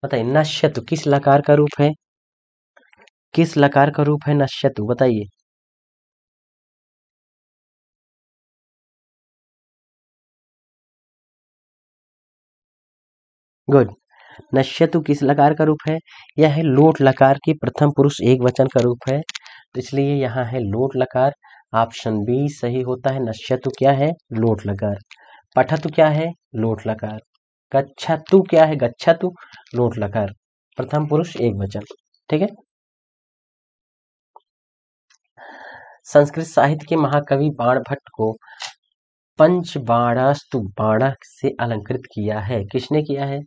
बताइए, नश्यतु किस लकार का रूप है? किस लकार का रूप है नश्यतु? बताइए। गुड। नश्यतु किस लकार का रूप है? यह है लोट लकार की प्रथम पुरुष एक वचन का रूप है, तो इसलिए यहाँ है लोट लकार। ऑप्शन बी सही होता है। नश्यतु क्या है? लोट लकार। पठतु क्या है? लोट लकार। गच्छतु क्या है? गच्छतु लोट लकार, प्रथम पुरुष एक वचन। ठीक है। संस्कृत साहित्य के महाकवि बाणभट्ट को पंचबाणास्तु बाणः से अलंकृत किया है। किसने किया है?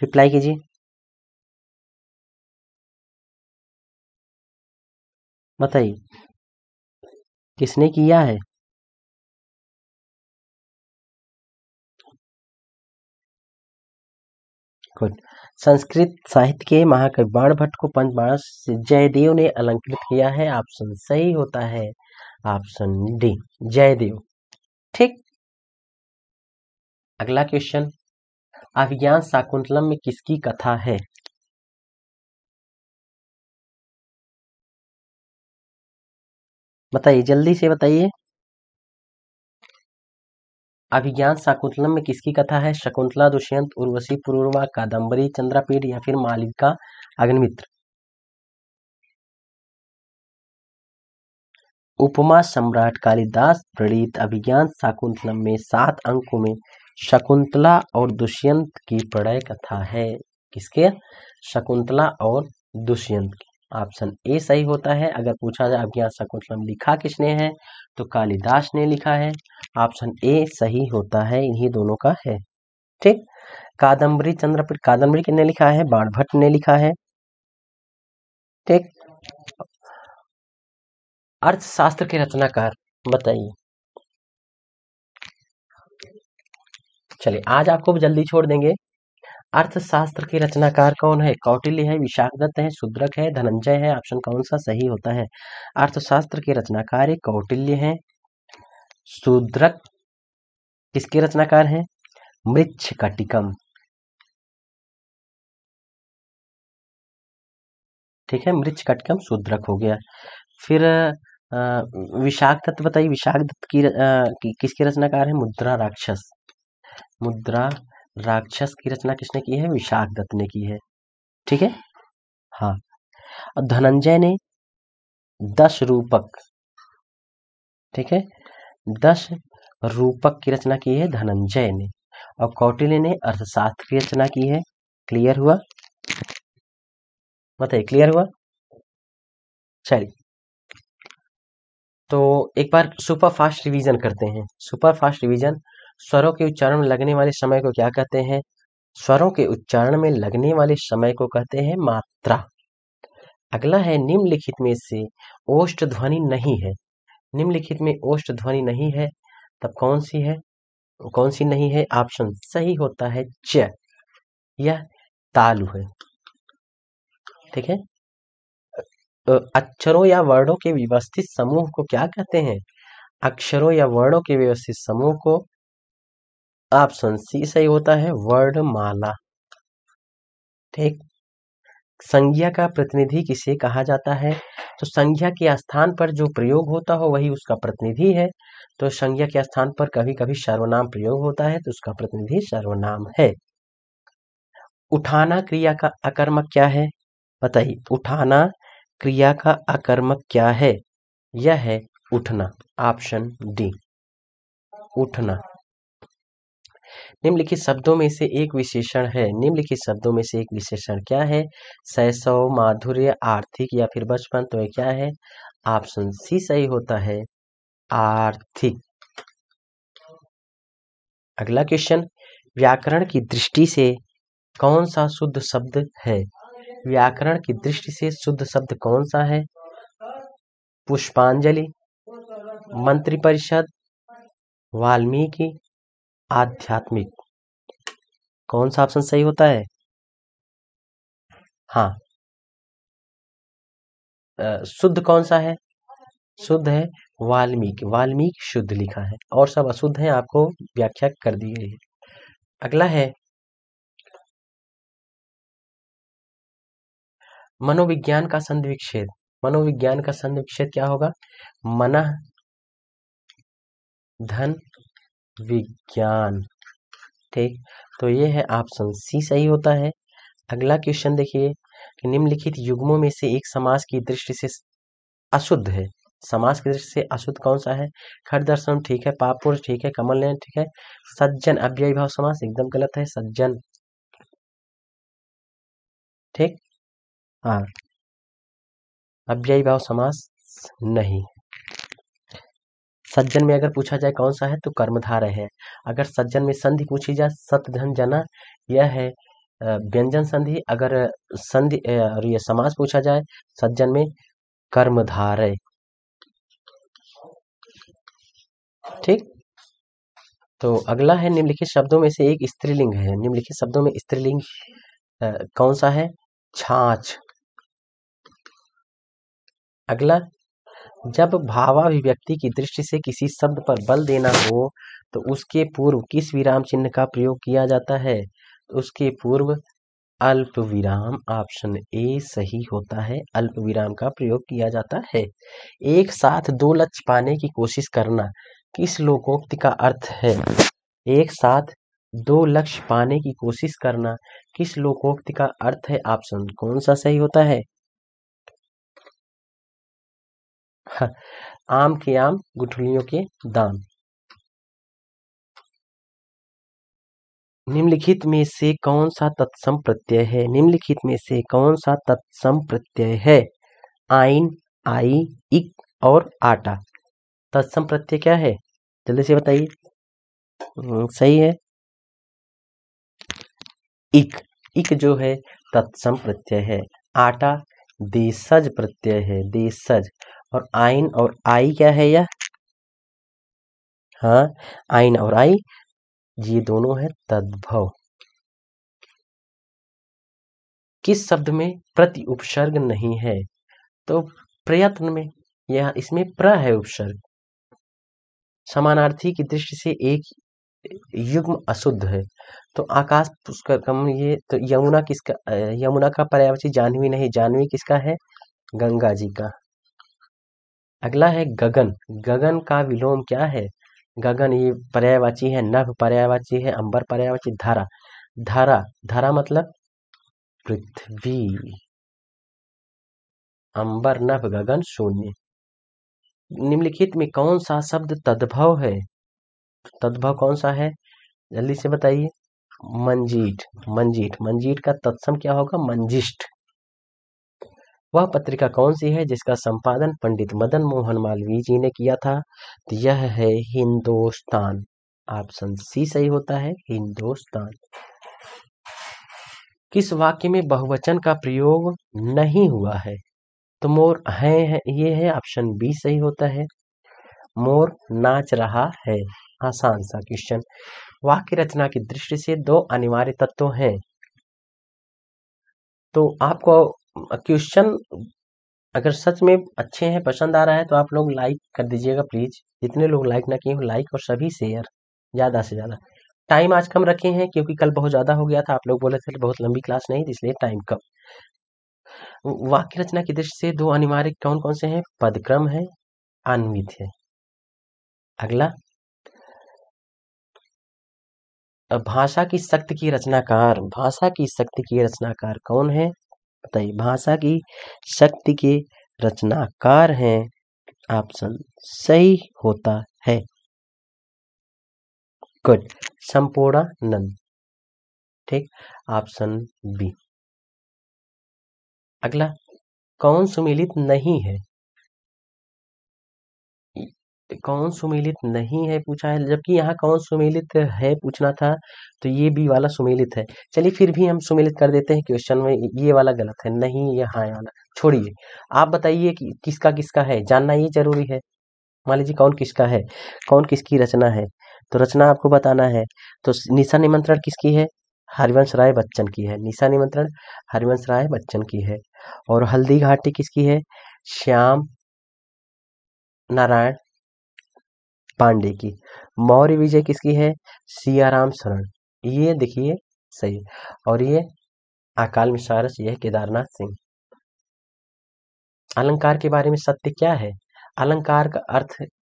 रिप्लाई कीजिए। बताइए, किसने किया है? गुड। संस्कृत साहित्य के महाकवि बाणभट्ट को पंचबाण से जयदेव ने अलंकृत किया है। ऑप्शन सही होता है, ऑप्शन डी, जयदेव। ठीक, अगला क्वेश्चन, अभिज्ञान शाकुंतलम में किसकी कथा है? बताइए, जल्दी से बताइए। अभिज्ञान शाकुंतलम में किसकी कथा है? शकुंतला, दुष्यंत, उर्वशी, पुरूरवा, कादम्बरी, चंद्रपीड़, या फिर मालविका, अग्निमित्र। उपमा सम्राट कालिदास प्रणीत अभिज्ञान शाकुंतलम में 7 अंकों में शकुंतला और दुष्यंत की प्रणय कथा है। किसके? शकुंतला और दुष्यंत की। ऑप्शन ए सही होता है। अगर पूछा जाए अभिज्ञान शाकुंतलम लिखा किसने है, तो कालिदास ने लिखा है। ऑप्शन ए सही होता है, इन्हीं दोनों का है। ठीक, कादम्बरी चंद्रपीड़, कादम्बरी किसने लिखा है? बाणभट्ट ने लिखा है। ठीक, अर्थशास्त्र के रचनाकार बताइए। चलिए, आज आपको जल्दी छोड़ देंगे। अर्थशास्त्र के रचनाकार कौन है? कौटिल्य है, विशाखदत्त है, शूद्रक है, धनंजय है। ऑप्शन कौन सा सही होता है? अर्थशास्त्र के रचनाकार कौटिल्य है, शूद्रक किसके रचनाकार हैं? मृच्छकटिकम। ठीक है, मृच्छकटिकम शूद्रक हो गया। फिर विशाख दत्त बताइए, विशाख दत्त किसके रचनाकार है? मुद्रा राक्षस। मुद्रा राक्षस की रचना किसने की है? विशाख दत्त ने की है। ठीक है, हाँ। और धनंजय ने 10 रूपक, ठीक है, 10 रूपक की रचना की है धनंजय ने। और कौटिल्य ने अर्थशास्त्र की रचना की है। क्लियर हुआ? बताइए, क्लियर हुआ? चलिए, तो एक बार सुपर फास्ट रिवीजन करते हैं। सुपर फास्ट रिवीजन, स्वरों के उच्चारण में लगने वाले समय को क्या कहते हैं? स्वरों के उच्चारण में लगने वाले समय को कहते हैं मात्रा। अगला है, निम्नलिखित में से ओष्ठ ध्वनि नहीं है। निम्नलिखित में ओष्ठ ध्वनि नहीं है, तब कौन सी है? कौन सी नहीं है? ऑप्शन सही होता है च, यह तालु है। ठीक है, अक्षरों या वर्णों के व्यवस्थित समूह को क्या कहते हैं? अक्षरों या वर्णों के व्यवस्थित समूह को, ऑप्शन सी सही होता है, वर्णमाला। ठीक, संज्ञा का प्रतिनिधि किसे कहा जाता है? तो संज्ञा के स्थान पर जो प्रयोग होता हो वही उसका प्रतिनिधि है। तो संज्ञा के स्थान पर कभी कभी सर्वनाम प्रयोग होता है, तो उसका प्रतिनिधि सर्वनाम है। उठाना क्रिया का अकर्मक क्या है? बताइए, उठाना क्रिया का अकर्मक क्या है? यह है उठना, ऑप्शन डी, उठना। निम्नलिखित शब्दों में से एक विशेषण है। निम्नलिखित शब्दों में से एक विशेषण क्या है? शैशव, माधुर्य, आर्थिक या फिर बचपन। तो ये क्या है? ऑप्शन सी सही होता है, आर्थिक। अगला क्वेश्चन, व्याकरण की दृष्टि से कौन सा शुद्ध शब्द है? व्याकरण की दृष्टि से शुद्ध शब्द कौन सा है? पुष्पांजलि, मंत्रिपरिषद, वाल्मीकि, आध्यात्मिक। कौन सा ऑप्शन सही होता है? हाँ, शुद्ध कौन सा है? शुद्ध है वाल्मीकि। वाल्मीकि शुद्ध लिखा है और सब अशुद्ध है, आपको व्याख्या कर दी गई है। अगला है, मनोविज्ञान का संधि विच्छेद। मनोविज्ञान का संधि विच्छेद क्या होगा? मनः धन विज्ञान। ठीक, तो ये है ऑप्शन सी सही होता है। अगला क्वेश्चन देखिए कि निम्नलिखित युग्मों में से एक समास की दृष्टि से अशुद्ध है। समास की दृष्टि से अशुद्ध कौन सा है? खड़ दर्शन ठीक है, पापुर ठीक है, कमल नयन ठीक है, सज्जन अव्ययी भाव समास एकदम गलत है, सज्जन। ठीक, हाँ, अव्ययी भाव समास नहीं। सज्जन में अगर पूछा जाए कौन सा है, तो कर्मधारय है। अगर सज्जन में संधि पूछी जाए, सत धन जना, यह है व्यंजन संधि। अगर संधि और ये समास पूछा जाए सज्जन में, कर्मधारय। ठीक, तो अगला है, निम्नलिखित शब्दों में से एक स्त्रीलिंग है। निम्नलिखित शब्दों में स्त्रीलिंग कौन सा है? छाछ। अगला, जब भावाभिव्यक्ति की दृष्टि से किसी शब्द पर बल देना हो तो उसके पूर्व किस विराम चिन्ह का प्रयोग किया जाता है? तो उसके पूर्व अल्प विराम, ऑप्शन ए सही होता है, अल्प विराम का प्रयोग किया जाता है। एक साथ दो लक्ष्य पाने की कोशिश करना किस लोकोक्ति का अर्थ है? एक साथ दो लक्ष्य पाने की कोशिश करना किस लोकोक्ति का अर्थ है? ऑप्शन कौन सा सही होता है? आम के आम, गुठलियों के दाम। निम्नलिखित में से कौन सा तत्सम प्रत्यय है? निम्नलिखित में से कौन सा तत्सम प्रत्यय है? आइन, आई, इक और आटा। तत्सम प्रत्यय क्या है? जल्दी से बताइए। सही है, इक। इक जो है तत्सम प्रत्यय है। आटा देशज प्रत्यय है, देशज। और आइन और आई क्या है यह? हाँ, आइन और आई ये दोनों है तद्भव। किस शब्द में प्रति उपसर्ग नहीं है? तो प्रयत्न में, यह इसमें प्र है उपसर्ग। समानार्थी की दृष्टि से एक युग्म अशुद्ध है। तो आकाश पुष्करम, ये तो यमुना किसका, यमुना का पर्यायवाची जाह्नवी नहीं, जाह्नवी किसका है, गंगा जी का। अगला है गगन, गगन का विलोम क्या है, गगन ये पर्यायवाची है, नभ पर्यायवाची है, अंबर पर्यायवाची, धारा, धारा, धारा मतलब पृथ्वी, अंबर नभ गगन शून्य। निम्नलिखित में कौन सा शब्द तद्भव है, तद्भव कौन सा है, जल्दी से बताइए। मंजीठ, मंजीठ, मंजीठ का तत्सम क्या होगा, मंजिष्ठ। वह पत्रिका कौन सी है जिसका संपादन पंडित मदन मोहन मालवीय जी ने किया था, तो यह है हिंदुस्तान। ऑप्शन सी सही होता है, हिंदुस्तान। किस वाक्य में बहुवचन का प्रयोग नहीं हुआ है, तो मोर है ये है, ऑप्शन बी सही होता है, मोर नाच रहा है। आसान सा क्वेश्चन। वाक्य रचना की दृष्टि से दो अनिवार्य तत्व हैं, तो आपको क्वेश्चन अगर सच में अच्छे हैं, पसंद आ रहा है, तो आप लोग लाइक कर दीजिएगा प्लीज। जितने लोग लाइक ना किए हो, लाइक और सभी शेयर ज्यादा से ज्यादा। टाइम आज कम रखे हैं क्योंकि कल बहुत ज्यादा हो गया था, आप लोग बोले थे बहुत लंबी क्लास नहीं, इसलिए टाइम कम। वाक्य रचना की दृष्टि से दो अनिवार्य कौन कौन से हैं, पदक्रम है, अन्वित है। अगला, भाषा की शक्ति की रचनाकार, भाषा की शक्ति की रचनाकार कौन है, बताइए। भाषा की शक्ति के रचनाकार हैं, ऑप्शन सही होता है, गुड, संपूर्णानंद, ठीक, ऑप्शन बी। अगला, कौन सुमेलित नहीं है, कौन सुमेलित नहीं है पूछा है, जबकि यहाँ कौन सुमेलित है पूछना था, तो ये बी वाला सुमेलित है। चलिए फिर भी हम सुमेलित कर देते हैं क्वेश्चन में, ये वाला गलत है, नहीं ये हाँ वाला छोड़िए। आप बताइए कि किसका किसका है, जानना ये जरूरी है। मान लीजिए कौन किसका है, कौन किसकी रचना है, तो रचना आपको बताना है। तो निशा निमंत्रण किसकी है, हरिवंश राय बच्चन की है, निशा निमंत्रण हरिवंश राय बच्चन की है। और हल्दी घाटी किसकी है, श्याम नारायण पांडे की। मौर्य विजय किसकी है, सियाराम शरण, ये देखिए सही। और ये अकाल में सारस, यह केदारनाथ सिंह। अलंकार के बारे में सत्य क्या है, अलंकार का अर्थ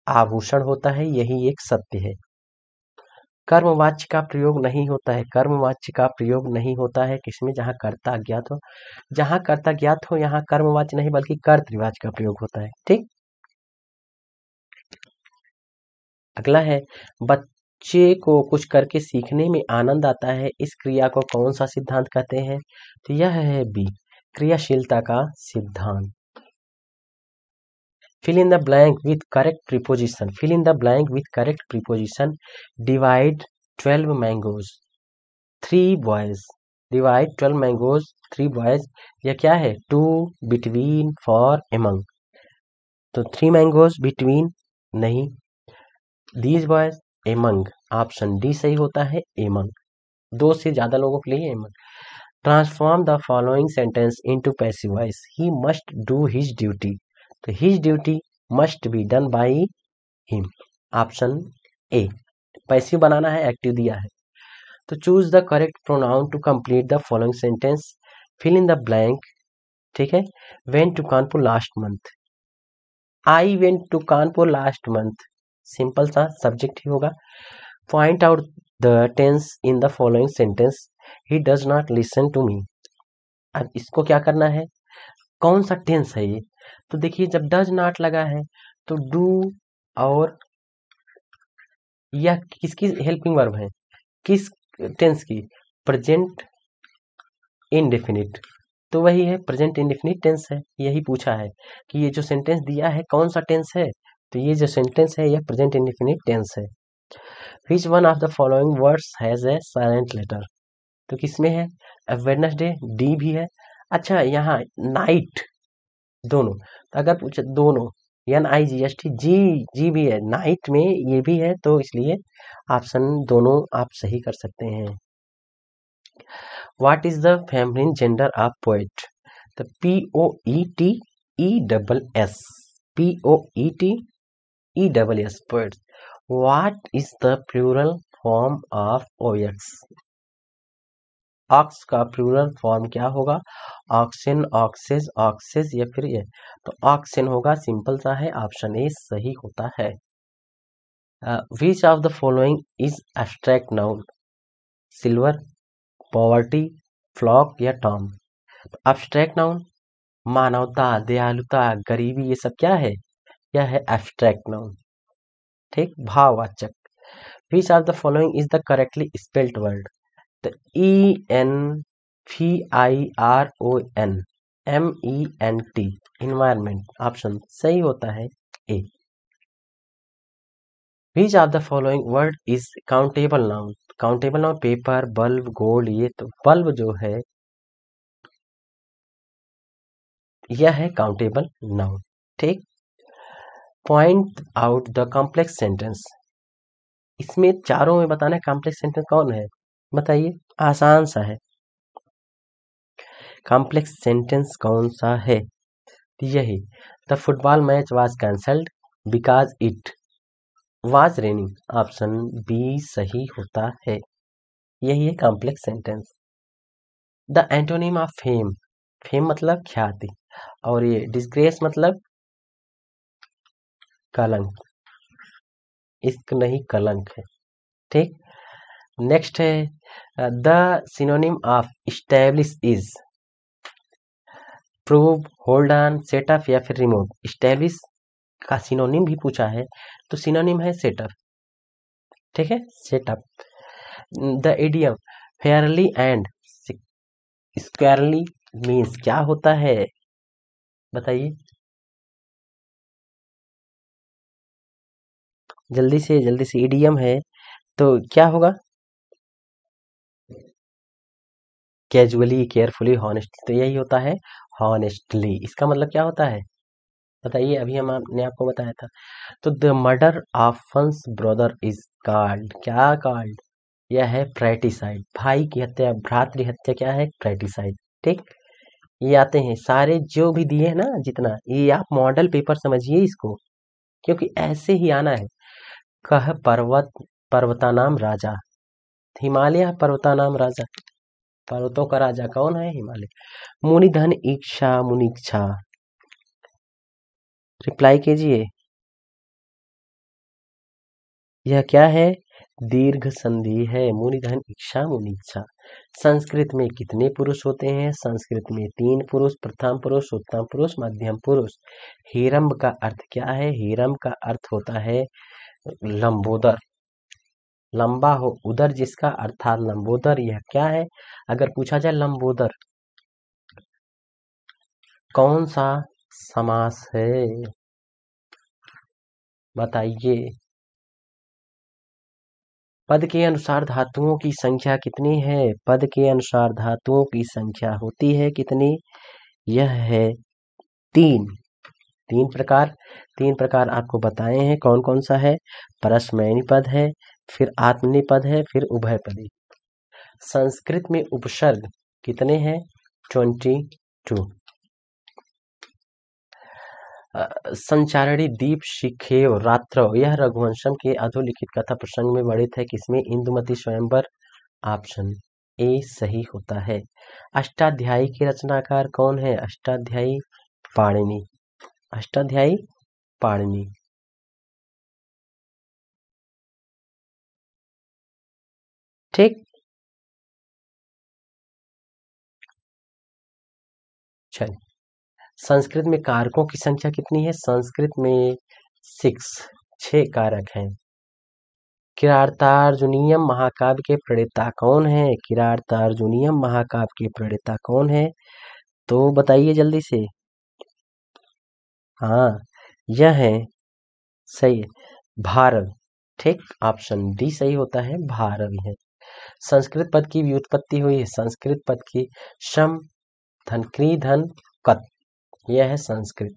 आभूषण होता है, यही एक सत्य है। कर्मवाच्य का प्रयोग नहीं होता है, कर्मवाच्य का प्रयोग नहीं होता है किसमें, जहां कर्ता अज्ञात हो, जहां कर्ता ज्ञात हो यहाँ कर्मवाच्य नहीं बल्कि कर्तृवाच्य का प्रयोग होता है, ठीक। अगला है, बच्चे को कुछ करके सीखने में आनंद आता है, इस क्रिया को कौन सा सिद्धांत कहते हैं, तो यह है बी, क्रियाशीलता का सिद्धांत। fill in the blank with correct preposition, fill in the blank with correct preposition, divide 12 mangoes 3 boys, divide 12 mangoes 3 boys, यह क्या है, टू, between, for, among, तो 3 mangoes between नहीं, these boys among, option D सही होता है, among, दो से ज्यादा लोगों के लिए among। Transform the following sentence into passive voice, he must do his duty, तो his duty must be done by him, option A. Passive बनाना है, एक्टिव दिया है। तो choose the correct pronoun to complete the following sentence, fill in the blank, ठीक है। Went to Kanpur last month, I went to Kanpur last month, simple सा subject ही होगा। Point out the tense in the following sentence, he does not listen to me. अब इसको क्या करना है, कौन सा टेंस है ये, तो देखिए जब डज नॉट लगा है तो डू और यह किसकी हेल्पिंग वर्ब है, किस टेंस की, प्रेजेंट इंडेफिनिट, तो वही है प्रेजेंट इंडेफिनिट टेंस है। यही पूछा है कि ये जो सेंटेंस दिया है कौन सा टेंस है, तो ये जो सेंटेंस है यह प्रेजेंट इंडेफिनिट टेंस है। Which one of the following words has a silent letter, तो किसमें है, वेडनेसडे डी भी है। अच्छा यहाँ नाइट दोनों, तो अगर पूछे दोनों, NIGHT, जी जी भी है, नाइट में ये भी है, तो इसलिए ऑप्शन दोनों आप सही कर सकते हैं। What is the feminine gender of poet, तो POETESS, POETESS poet. What is the plural form of O X. Ox का प्लूरल फॉर्म क्या होगा? ऑक्सिन, ऑक्सेस, ऑक्सेस या फिर ये, तो ऑक्सिन होगा, सिंपल सा है, ऑप्शन ए सही होता है। Which of the following is abstract noun? Silver, poverty, flock या टॉम? एब्स्ट्रैक्ट नाउन मानवता, दयालुता, गरीबी, ये सब क्या है? यह है एब्स्ट्रैक्ट नाउन। ठीक, भाववाचक। Which of the following is the correctly spelled word? तो ENVIRON MENT, इन्वायरमेंट, ऑप्शन सही होता है A. Which of the following word is countable noun? Countable noun paper, bulb, gold, ये तो बल्ब जो है यह है काउंटेबल नाउन। ठीक, point out the complex sentence. इसमें चारों में बताना है कॉम्प्लेक्स सेंटेंस कौन है, बताइए, आसान सा है। कॉम्प्लेक्स सेंटेंस कौन सा है? यही, the football match was cancelled because it was raining, option B सही होता है। यही है complex sentence. The antonym of fame, fame मतलब ख्याति, और ये डिस्ग्रेस मतलब कलंक, इश्क नहीं कलंक है। ठीक, नेक्स्ट है the synonym of establish is? Prove, hold on, setup या फिर रिमूव? स्टैब्लिश का सिनोनिम भी पूछा है, तो सिनोनिम है सेटअप। ठीक है, setup. The idiom Fairlie and स्क्वायरली means क्या होता है, बताइए जल्दी से जल्दी से। इडियम है तो क्या होगा? कैजुअली, केयरफुली, हॉनेस्टली, तो यही होता है हॉनेस्टली। इसका मतलब क्या होता है बताइए, अभी हमने आपको बताया था। तो the murder of one's brother is called, क्या कॉल्ड? यह है फ्रैटिसाइड। भाई की हत्या, भ्रातृ हत्या क्या है? फ्रैटिसाइड। ठीक, ये आते हैं सारे जो भी दिए हैं ना, जितना ये आप मॉडल पेपर समझिए इसको, क्योंकि ऐसे ही आना है। कह पर्वत पर्वतानाम राजा, हिमालय पर्वतानाम राजा, पर्वतों का राजा कौन है? हिमालय। मुनि धन इच्छा मुनिच्छा, रिप्लाई कीजिए, यह क्या है? दीर्घ संधि है, मुनि धन इच्छा मुनिच्छा। संस्कृत में कितने पुरुष होते हैं? संस्कृत में 3 पुरुष, प्रथम पुरुष, उत्तम पुरुष, मध्यम पुरुष। हेरम्ब का अर्थ क्या है? हेरम्ब का अर्थ होता है लंबोदर, लंबा हो उदर जिसका, अर्थात लंबोदर। यह क्या है? अगर पूछा जाए लंबोदर कौन सा समास है, बताइए। पद के अनुसार धातुओं की संख्या कितनी है? पद के अनुसार धातुओं की संख्या होती है कितनी? यह है 3। 3 प्रकार आपको बताए हैं, कौन कौन सा है? परस्मैनी पद है, फिर आत्मनेपद पद है, फिर उभयपदी। संस्कृत में उपसर्ग कितने हैं? 22। संचारणी दीप शिखेव रात्रव, यह रघुवंशम के अधोलिखित कथा प्रसंग में वर्णित है किसमें? इंदुमती स्वयंवर, ऑप्शन ए सही होता है। अष्टाध्यायी के रचनाकार कौन है? अष्टाध्यायी पाणिनि, अष्टाध्यायी पाणिनि। ठीक, चलिए। संस्कृत में कारकों की संख्या कितनी है? संस्कृत में 6 कारक हैं। किरातार्जुनीयम महाकाव्य के प्रणेता कौन है? किरातार्जुनीयम महाकाव्य के प्रणेता कौन है? तो बताइए जल्दी से। हाँ, यह है सही है, भारव। ठीक, ऑप्शन डी सही होता है, भारव है। संस्कृत पद की व्युत्पत्ति हुई है, संस्कृत पद की शम धन क्री धन कत, यह है संस्कृत।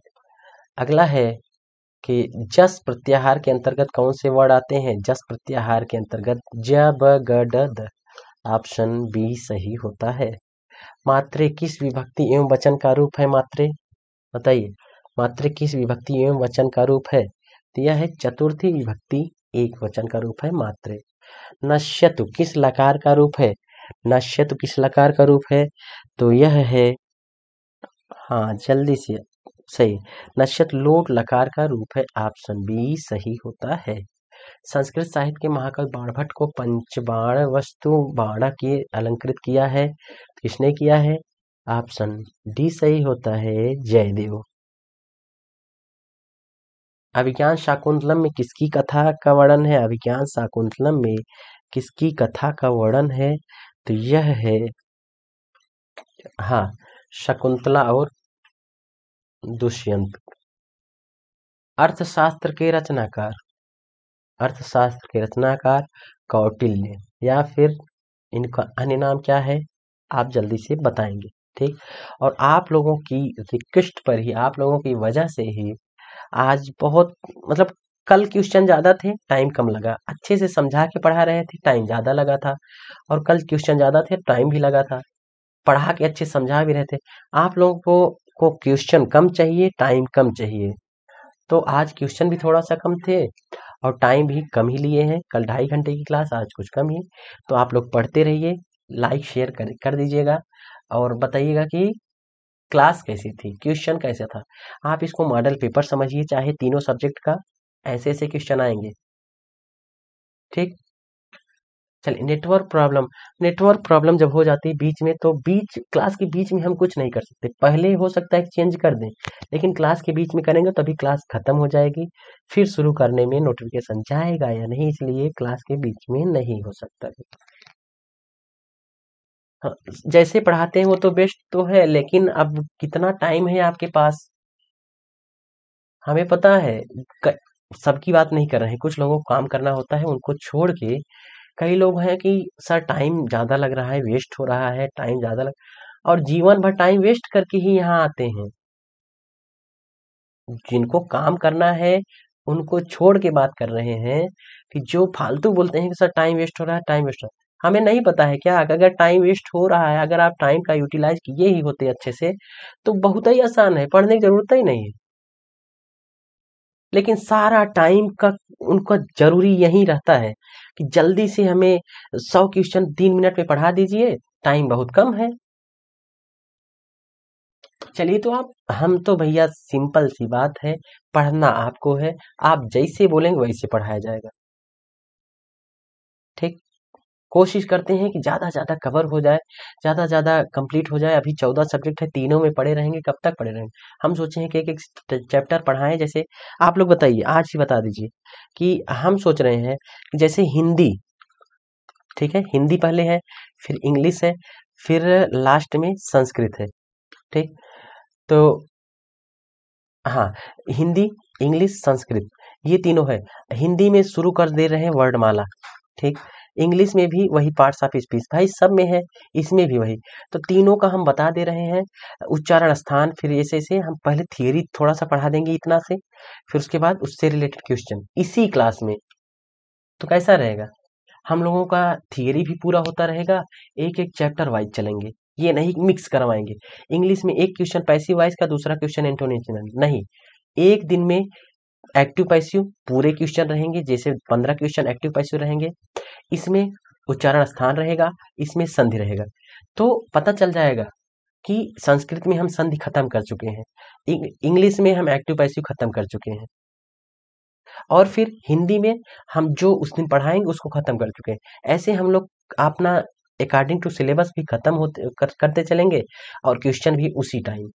अगला है कि जस प्रत्याहार के अंतर्गत कौन से वर्ड आते हैं? जस प्रत्याहार के अंतर्गत ज ब ग ड द, ऑप्शन बी सही होता है। मात्रे किस विभक्ति एवं वचन का रूप है? मात्रे बताइए, मात्रे किस विभक्ति एवं वचन का रूप है? तो यह है चतुर्थी विभक्ति एक वचन का रूप है मात्रे। नश्यतु किस लकार का रूप है? नश्यतु किस लकार का रूप है? तो यह है, हाँ जल्दी से सही, नश्यत लोट लकार का रूप है। ऑप्शन बी सही होता है। संस्कृत साहित्य के महाकवि बाणभट्ट को पंचबाण वस्तु बाणा के अलंकृत किया है, किसने किया है? ऑप्शन डी सही होता है, जयदेव। अभिज्ञान शाकुंतलम में किसकी कथा का वर्णन है? अभिज्ञान शाकुंतलम में किसकी कथा का वर्णन है? तो यह है, हाँ, शकुंतला और दुष्यंत। अर्थशास्त्र के रचनाकार, अर्थशास्त्र के रचनाकार कौटिल्य, या फिर इनका अन्य नाम क्या है? आप जल्दी से बताएंगे, ठीक। और आप लोगों की रिक्वेस्ट पर ही, आप लोगों की वजह से ही आज बहुत, मतलब कल क्वेश्चन ज़्यादा थे, टाइम कम लगा, अच्छे से समझा के पढ़ा रहे थे, टाइम ज़्यादा लगा था। और कल क्वेश्चन ज़्यादा थे, टाइम भी लगा था, पढ़ा के अच्छे समझा भी रहे थे। आप लोगों को क्वेश्चन कम चाहिए, टाइम कम चाहिए, तो आज क्वेश्चन भी थोड़ा सा कम थे और टाइम भी कम ही लिए हैं। कल 2.5 घंटे की क्लास, आज कुछ कम ही। तो आप लोग पढ़ते रहिए, लाइक शेयर कर दीजिएगा और बताइएगा कि क्लास कैसी थी, क्वेश्चन कैसा था। आप इसको मॉडल पेपर समझिए, चाहे तीनों सब्जेक्ट का ऐसे ऐसे क्वेश्चन आएंगे, ठीक। चलिए, नेटवर्क प्रॉब्लम जब हो जाती है बीच में, तो बीच क्लास के बीच में हम कुछ नहीं कर सकते। पहले हो सकता है कि चेंज कर दें, लेकिन क्लास के बीच में करेंगे तभी क्लास खत्म हो जाएगी, फिर शुरू करने में नोटिफिकेशन जाएगा या नहीं, इसलिए क्लास के बीच में नहीं हो सकता है। हाँ, जैसे पढ़ाते हैं वो तो बेस्ट तो है, लेकिन अब कितना टाइम है आपके पास, हमें पता है। क- सबकी बात नहीं कर रहे हैं, कुछ लोगों को काम करना होता है, उनको छोड़ के कई लोग हैं कि सर टाइम ज़्यादा लग रहा है, वेस्ट हो रहा है, टाइम ज़्यादा लग, और जीवन भर टाइम वेस्ट करके ही यहाँ आते हैं। जिनको काम करना है उनको छोड़ के बात कर रहे हैं, कि जो फालतू बोलते हैं कि सर टाइम वेस्ट हो रहा है, टाइम वेस्ट हो रहा है। हमें नहीं पता है क्या, अगर टाइम वेस्ट हो रहा है, अगर आप टाइम का यूटिलाइज किए ही होते अच्छे से, तो बहुत ही आसान है, पढ़ने की जरूरत ही नहीं है। लेकिन सारा टाइम का उनका जरूरी यही रहता है कि जल्दी से हमें 100 क्वेश्चन 3 मिनट में पढ़ा दीजिए, टाइम बहुत कम है। चलिए, तो आप, हम तो भैया सिंपल सी बात है, पढ़ना आपको है, आप जैसे बोलेंगे वैसे पढ़ाया जाएगा, ठीक। कोशिश करते हैं कि ज्यादा ज्यादा कवर हो जाए, ज्यादा ज्यादा कंप्लीट हो जाए। अभी 14 सब्जेक्ट है, तीनों में पढ़े रहेंगे, कब तक पढ़े रहेंगे। हम सोचे हैं कि एक एक चैप्टर पढ़ाएं। जैसे आप लोग बताइए, आज ही बता दीजिए कि हम सोच रहे हैं कि जैसे हिंदी, ठीक है, हिंदी पहले है, फिर इंग्लिश है, फिर लास्ट में संस्कृत है, ठीक। तो हाँ, हिंदी, इंग्लिश, संस्कृत, ये तीनों है। हिंदी में शुरू कर दे रहे हैं वर्णमाला, ठीक। इंग्लिश में भी वही पार्ट्स ऑफ स्पीच, भाई सब में है, इसमें भी वही। तो तीनों का हम बता दे रहे हैं, उच्चारण स्थान, फिर ऐसे ऐसे हम पहले थियरी थोड़ा सा पढ़ा देंगे इतना से, फिर उसके बाद उससे रिलेटेड क्वेश्चन इसी क्लास में। तो कैसा रहेगा, हम लोगों का थियरी भी पूरा होता रहेगा, एक एक चैप्टर वाइज चलेंगे, ये नहीं मिक्स करवाएंगे। इंग्लिश में एक क्वेश्चन पैसिव वाइज का, दूसरा क्वेश्चन इंटोनेशनल, नहीं। एक दिन में एक्टिव पैसिव पूरे क्वेश्चन रहेंगे, जैसे 15 क्वेश्चन एक्टिव पैसिव रहेंगे, इसमें उच्चारण स्थान रहेगा, इसमें संधि रहेगा। तो पता चल जाएगा कि संस्कृत में हम संधि खत्म कर चुके हैं, इंग्लिश में हम एक्टिव पैसिव खत्म कर चुके हैं, और फिर हिंदी में हम जो उस दिन पढ़ाएंगे उसको खत्म कर चुके हैं। ऐसे हम लोग अपना अकॉर्डिंग टू सिलेबस भी खत्म करते चलेंगे, और क्वेश्चन भी उसी टाइम।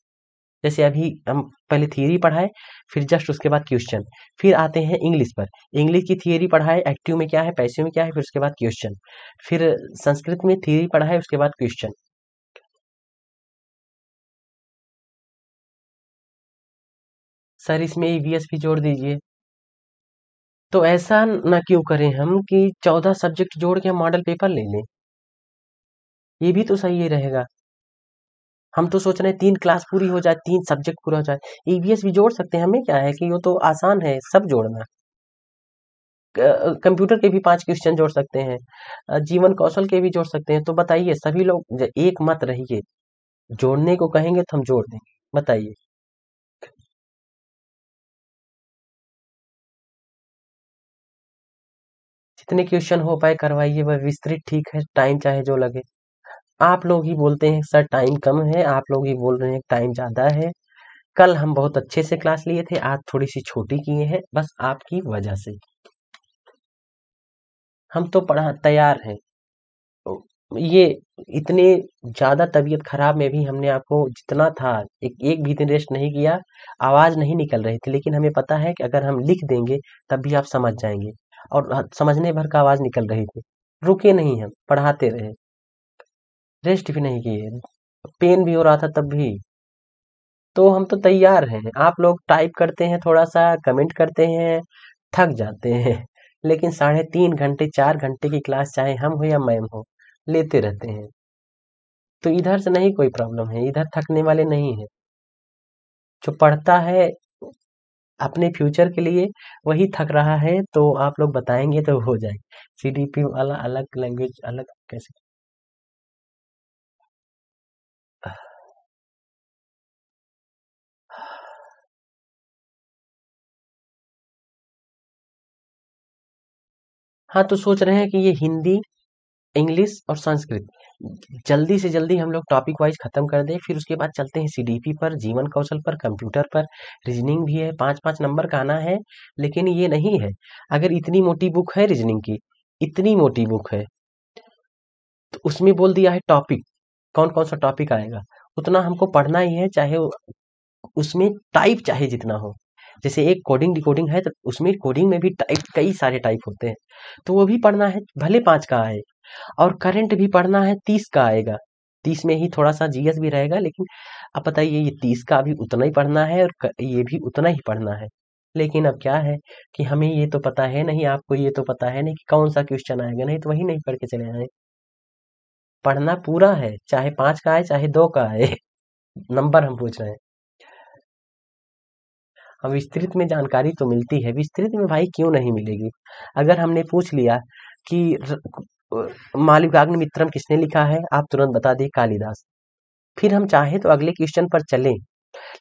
जैसे अभी हम पहले थियरी पढ़ाए, फिर जस्ट उसके बाद क्वेश्चन, फिर आते हैं इंग्लिश पर, इंग्लिश की थियरी पढ़ाए, एक्टिव में क्या है, पैसिव में क्या है, फिर उसके बाद क्वेश्चन, फिर संस्कृत में थियरी पढ़ाए, उसके बाद क्वेश्चन। सर इसमें ईवीएस भी जोड़ दीजिए। तो ऐसा ना क्यों करें हम कि 14 सब्जेक्ट जोड़ के हम मॉडल पेपर ले लें, ये भी तो सही रहेगा। हम तो सोच रहे हैं 3 क्लास पूरी हो जाए, 3 सब्जेक्ट पूरा हो जाए, ईवीएस भी जोड़ सकते हैं, हमें क्या है कि वो तो आसान है सब जोड़ना। कंप्यूटर के भी 5 क्वेश्चन जोड़ सकते हैं, जीवन कौशल के भी जोड़ सकते हैं। तो बताइए, सभी लोग एक मत रहिए, जोड़ने को कहेंगे तो हम जोड़ देंगे, बताइए। जितने क्वेश्चन हो पाए करवाइए, वह विस्तृत ठीक है, टाइम चाहे जो लगे। आप लोग ही बोलते हैं सर टाइम कम है, आप लोग ही बोल रहे हैं टाइम ज़्यादा है। कल हम बहुत अच्छे से क्लास लिए थे, आज थोड़ी सी छोटी किए हैं, बस आपकी वजह से। हम तो पढ़ा तैयार हैं। ये इतने ज़्यादा तबीयत खराब में भी हमने आपको जितना था एक एक भी दिन रेस्ट नहीं किया। आवाज़ नहीं निकल रही थी, लेकिन हमें पता है कि अगर हम लिख देंगे तब भी आप समझ जाएंगे, और समझने भर का आवाज़ निकल रही थी। रुके नहीं, हम पढ़ाते रहे, रेस्ट भी नहीं किए, पेन भी हो रहा था तब भी। तो हम तो तैयार हैं, आप लोग टाइप करते हैं, थोड़ा सा कमेंट करते हैं, थक जाते हैं। लेकिन 3.5 घंटे 4 घंटे की क्लास चाहे हम हो या मैम हो, लेते रहते हैं। तो इधर से नहीं कोई प्रॉब्लम है, इधर थकने वाले नहीं है। जो पढ़ता है अपने फ्यूचर के लिए वही थक रहा है, तो आप लोग बताएंगे तो हो जाए। सीडीपी वाला अलग लैंग्वेज अलग कैसे? हाँ, तो सोच रहे हैं कि ये हिंदी, इंग्लिश और संस्कृत जल्दी से जल्दी हम लोग टॉपिक वाइज खत्म कर दें, फिर उसके बाद चलते हैं सीडीपी पर, जीवन कौशल पर, कंप्यूटर पर। रीजनिंग भी है, 5-5 नंबर का आना है। लेकिन ये नहीं है, अगर इतनी मोटी बुक है रीजनिंग की, इतनी मोटी बुक है, तो उसमें बोल दिया है टॉपिक, कौन कौन सा टॉपिक आएगा, उतना हमको पढ़ना ही है, चाहे उसमें टाइप चाहे जितना हो। जैसे एक कोडिंग डिकोडिंग है, तो उसमें कोडिंग में भी टाइप, कई सारे टाइप होते हैं, तो वो भी पढ़ना है, भले 5 का आए। और करंट भी पढ़ना है, 30 का आएगा। 30 में ही थोड़ा सा जीएस भी रहेगा, लेकिन अब बताइए ये 30 का भी उतना ही पढ़ना है, और ये भी उतना ही पढ़ना है। लेकिन अब क्या है कि हमें ये तो पता है नहीं, आपको ये तो पता है नहीं कि कौन सा क्वेश्चन आएगा, नहीं तो वही नहीं पढ़ के चले आए। पढ़ना पूरा है, चाहे 5 का आए चाहे 2 का आए। नंबर हम पूछ रहे हैं। अब विस्तृत में जानकारी तो मिलती है, विस्तृत में भाई क्यों नहीं मिलेगी? अगर हमने पूछ लिया कि मालविकाग्निमित्रम किसने लिखा है, आप तुरंत बता दिए कालिदास। फिर हम चाहे तो अगले क्वेश्चन पर चलें,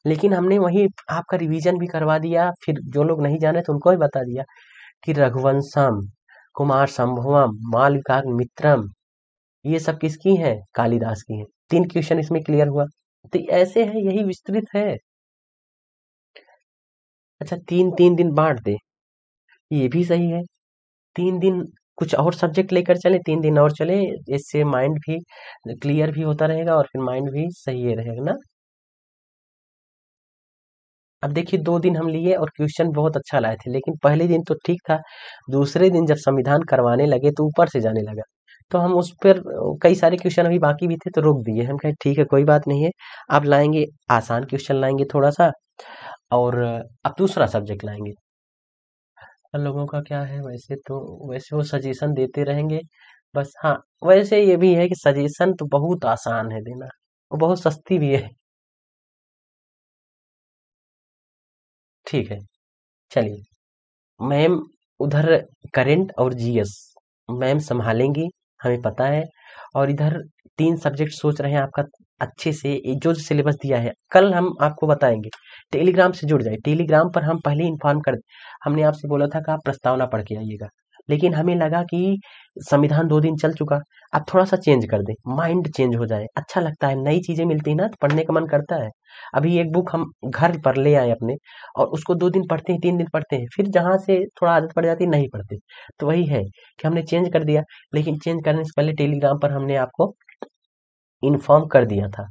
लेकिन हमने वही आपका रिवीजन भी करवा दिया, फिर जो लोग नहीं जाने तो उनको भी बता दिया कि रघुवंशम, कुमार संभवम, मालविकाग्निमित्रम, ये सब किसकी हैं? कालिदास की हैं। 3 क्वेश्चन इसमें क्लियर हुआ। तो ऐसे है, यही विस्तृत है। अच्छा, 3-3 दिन बांट दे, ये भी सही है। 3 दिन कुछ और सब्जेक्ट लेकर चले, 3 दिन और चले, इससे माइंड भी क्लियर भी होता रहेगा, और फिर माइंड भी सही रहेगा ना। अब देखिए 2 दिन हम लिए और क्वेश्चन बहुत अच्छा लाए थे, लेकिन पहले दिन तो ठीक था, दूसरे दिन जब संविधान करवाने लगे तो ऊपर से जाने लगा। तो हम उस पर कई सारे क्वेश्चन अभी बाकी भी थे तो रोक दिए, हम कहे ठीक है कोई बात नहीं है, अब लाएंगे आसान क्वेश्चन लाएंगे थोड़ा सा, और अब दूसरा सब्जेक्ट लाएंगे। हम लोगों का क्या है, वैसे तो वैसे वो सजेशन देते रहेंगे बस। हाँ, वैसे ये भी है कि सजेशन तो बहुत आसान है देना, वो बहुत सस्ती भी है। ठीक है, चलिए। मैम उधर करंट और जीएस मैम संभालेंगी, हमें पता है। और इधर 3 सब्जेक्ट सोच रहे हैं आपका अच्छे से, जो सिलेबस दिया है कल हम आपको बताएंगे। टेलीग्राम से जुड़ जाए, टेलीग्राम पर हम पहले इन्फॉर्म कर, हमने आपसे बोला था कि आप प्रस्तावना पढ़ के आइएगा, लेकिन हमें लगा कि संविधान 2 दिन चल चुका, अब थोड़ा सा चेंज कर दे, माइंड चेंज हो जाए, अच्छा लगता है, नई चीजें मिलती है ना तो पढ़ने का मन करता है। अभी एक बुक हम घर पर ले आए अपने, और उसको 2 दिन पढ़ते हैं, 3 दिन पढ़ते हैं, फिर जहां से थोड़ा आदत पड़ जाती है नहीं पढ़ते। तो वही है कि हमने चेंज कर दिया, लेकिन चेंज करने से पहले टेलीग्राम पर हमने आपको इन्फॉर्म कर दिया था।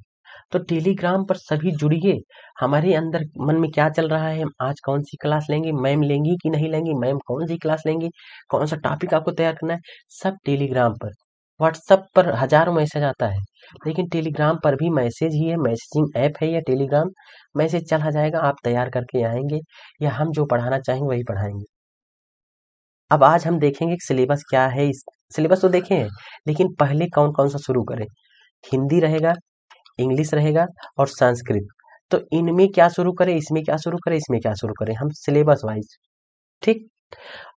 तो टेलीग्राम पर सभी जुड़िए। हमारे अंदर मन में क्या चल रहा है, हम आज कौन सी क्लास लेंगे, मैम लेंगी कि नहीं लेंगी, मैम कौन सी क्लास लेंगी, कौन सा टॉपिक आपको तैयार करना है, सब टेलीग्राम पर। व्हाट्सएप पर हजारों मैसेज आता है, लेकिन टेलीग्राम पर भी मैसेज ही है, मैसेजिंग ऐप है या टेलीग्राम, मैसेज चला जाएगा, आप तैयार करके आएंगे, या हम जो पढ़ाना चाहेंगे वही पढ़ाएंगे। अब आज हम देखेंगे कि सिलेबस क्या है, इस सिलेबस तो देखे हैं, लेकिन पहले कौन कौन सा शुरू करें। हिंदी रहेगा, इंग्लिश रहेगा और संस्कृत। तो इनमें क्या शुरू करें, इसमें क्या शुरू करें, इसमें क्या शुरू करें, हम सिलेबस वाइज। ठीक।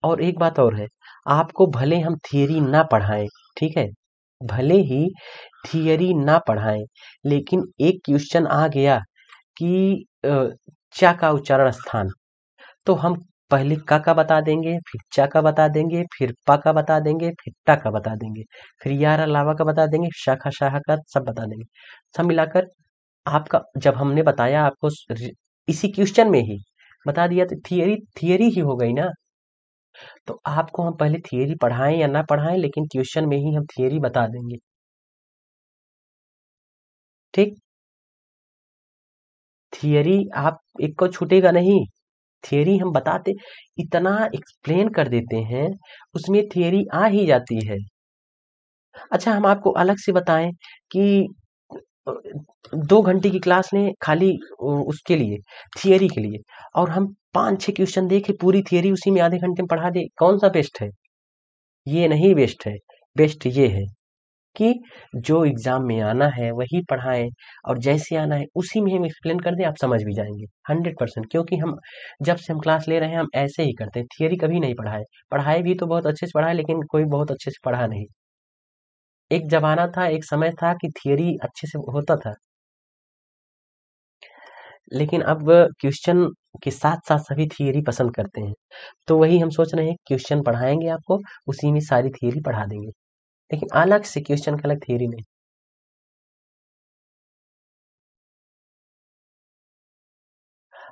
और एक बात और है, आपको भले हम थियरी ना पढ़ाएं, ठीक है, भले ही थियरी ना पढ़ाएं, लेकिन एक क्वेश्चन आ गया कि चा का उच्चारण स्थान, तो हम पहले का बता देंगे, फिर चा का बता देंगे, फिर पा का बता देंगे, फिर टा का बता देंगे, फिर यार अलावा का बता देंगे, शाखा शाखा का सब बता देंगे। सब मिलाकर आपका जब हमने बताया आपको इसी क्वेश्चन में ही बता दिया तो थियरी थियरी ही हो गई ना। तो आपको हम पहले थियरी पढ़ाएं या ना पढ़ाएं, लेकिन ट्यूशन में ही हम थियरी बता देंगे। ठीक, थियरी आप एक को छूटेगा नहीं। थियरी हम बताते इतना एक्सप्लेन कर देते हैं, उसमें थियरी आ ही जाती है। अच्छा, हम आपको अलग से बताएं कि 2 घंटे की क्लास लें खाली उसके लिए, थियरी के लिए, और हम 5-6 क्वेश्चन देके पूरी थियरी उसी में आधे घंटे में पढ़ा दे, कौन सा बेस्ट है? ये नहीं बेस्ट है। बेस्ट ये है कि जो एग्जाम में आना है वही पढ़ाएं, और जैसे आना है उसी में हम एक्सप्लेन कर दें, आप समझ भी जाएंगे 100%। क्योंकि हम जब से हम क्लास ले रहे हैं हम ऐसे ही करते हैं, थियरी कभी नहीं पढ़ाए। पढ़ाए भी तो बहुत अच्छे से पढ़ाए, लेकिन कोई बहुत अच्छे से पढ़ा नहीं। एक जमाना था, एक समय था कि थियरी अच्छे से होता था, लेकिन अब क्वेश्चन के साथ साथ सभी थियरी पसंद करते हैं। तो वही हम सोच रहे हैं, क्वेश्चन पढ़ाएंगे आपको, उसी में सारी थियरी पढ़ा देंगे, लेकिन अलग से क्वेश्चन का अलग थियरी नहीं।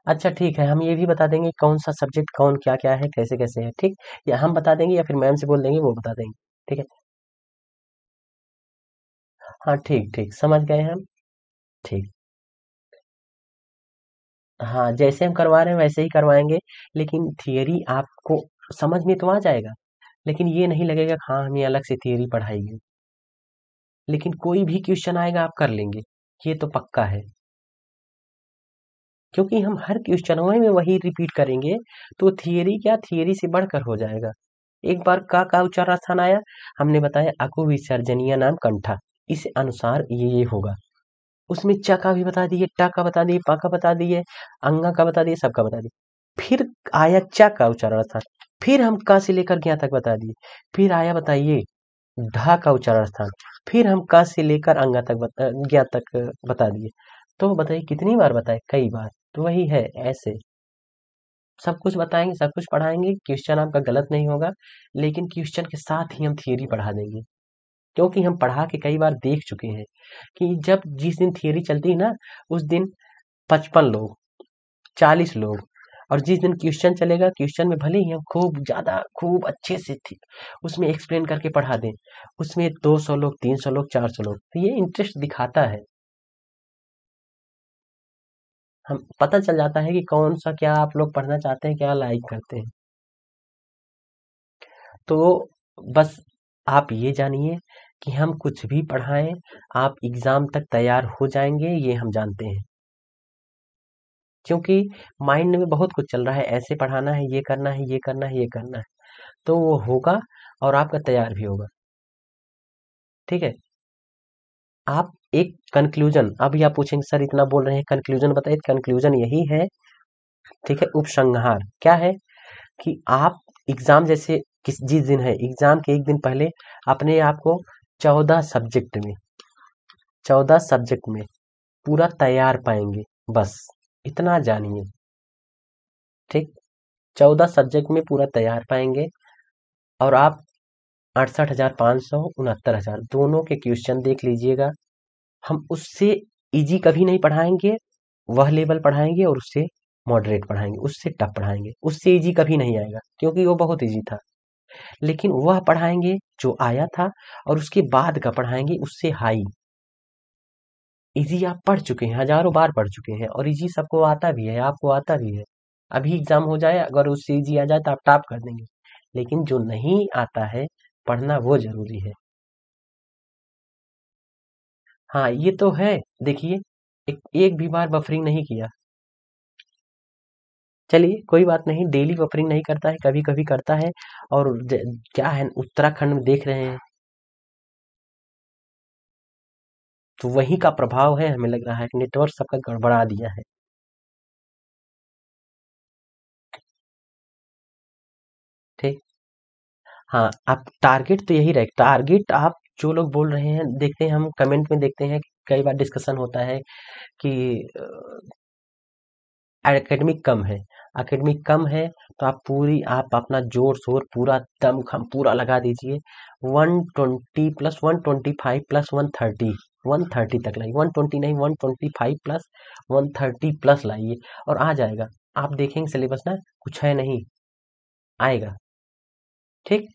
अच्छा ठीक है, हम ये भी बता देंगे कौन सा सब्जेक्ट कौन क्या क्या है, कैसे कैसे है। ठीक, या हम बता देंगे या फिर मैम से बोल देंगे वो बता देंगे। ठीक है, हाँ ठीक ठीक, समझ गए हम। ठीक, हाँ जैसे हम करवा रहे हैं वैसे ही करवाएंगे, लेकिन थियरी आपको समझ में तो आ जाएगा, लेकिन ये नहीं लगेगा कि हाँ हमें अलग से थियरी पढ़ाई गई। लेकिन कोई भी क्वेश्चन आएगा आप कर लेंगे, ये तो पक्का है। क्योंकि हम हर क्वेश्चनों में वही रिपीट करेंगे, तो थियरी क्या, थियरी से बढ़कर हो जाएगा। एक बार का उच्चारण स्थान आया, हमने बताया अकु विसर्जनीय नाम कंठा, इस अनुसार ये होगा। उसमें च का भी बता दिए, ट का बता दिए, प का बता दिए, अंगा का बता दिए, सबका बता दिए। फिर आया च का उच्चारण स्थान, फिर हम क से लेकर ज्ञ तक बता दिए। फिर आया बताइए ढ का उच्चारण स्थान, फिर हम क से लेकर अंगा तक ज्ञ तक बता दिए। तो बताइए कितनी बार बताए, कई बार। तो वही है, ऐसे सब कुछ बताएंगे, सब कुछ पढ़ाएंगे, क्वेश्चन आपका गलत नहीं होगा, लेकिन क्वेश्चन के साथ ही हम थियरी पढ़ा देंगे। क्योंकि हम पढ़ा के कई बार देख चुके हैं कि जब जिस दिन थियरी चलती है ना, उस दिन 55 लोग, 40 लोग, और जिस दिन क्वेश्चन चलेगा, क्वेश्चन में भले ही हम खूब ज्यादा खूब अच्छे से थी उसमें एक्सप्लेन करके पढ़ा दें, उसमें 200 लोग, 300 लोग, 400 लोग, तो ये इंटरेस्ट दिखाता है। हम पता चल जाता है कि कौन सा क्या आप लोग पढ़ना चाहते हैं, क्या लाइक करते हैं। तो बस आप ये जानिए कि हम कुछ भी पढ़ाएं, आप एग्जाम तक तैयार हो जाएंगे, ये हम जानते हैं। क्योंकि माइंड में बहुत कुछ चल रहा है, ऐसे पढ़ाना है, ये करना है, ये करना है, ये करना है, तो वो होगा और आपका तैयार भी होगा। ठीक है, आप एक कंक्लूजन, अभी आप पूछेंगे सर इतना बोल रहे हैं कंक्लूजन बताइए, कंक्लूजन यही है। ठीक है, उपसंहार क्या है कि आप एग्जाम जैसे जिस दिन है एग्जाम के एक दिन पहले अपने आप को 14 सब्जेक्ट में 14 सब्जेक्ट में पूरा तैयार पाएंगे, बस इतना जानिए। ठीक, 14 सब्जेक्ट में पूरा तैयार पाएंगे, और आप 68,500 69,000 दोनों के क्वेश्चन देख लीजिएगा। हम उससे इजी कभी नहीं पढ़ाएंगे, वह लेवल पढ़ाएंगे, और उससे मॉडरेट पढ़ाएंगे, उससे टफ पढ़ाएंगे, उससे इजी कभी नहीं आएगा क्योंकि वो बहुत इजी था। लेकिन वह पढ़ाएंगे जो आया था, और उसके बाद का पढ़ाएंगे उससे हाई। इजी आप पढ़ चुके हैं, हजारों बार पढ़ चुके हैं, और इजी सबको आता भी है, आपको आता भी है। अभी एग्जाम हो जाए, अगर उससे इजी आ जाए तो आप टॉप कर देंगे, लेकिन जो नहीं आता है पढ़ना वो जरूरी है। हाँ ये तो है, देखिए एक भी बार बफरिंग नहीं किया, चलिए कोई बात नहीं, डेली बफरिंग नहीं करता है, कभी कभी करता है। और क्या है, उत्तराखंड में देख रहे हैं, तो वही का प्रभाव है, हमें लग रहा है कि नेटवर्क सबका गड़बड़ा दिया है। ठीक, हाँ आप टारगेट तो यही रहे, टारगेट आप जो लोग बोल रहे हैं, देखते हैं हम कमेंट में देखते हैं कि कई बार डिस्कशन होता है कि एकेडमिक कम है, एकेडमिक कम है, तो आप अपना जोर शोर पूरा दम खम पूरा लगा दीजिए। 120 प्लस 125 प्लस 130, 130 तक लाइए, 120 नहीं 125 प्लस 130 प्लस लाइए और आ जाएगा। आप देखेंगे सिलेबस ना, कुछ है नहीं, आएगा। ठीक,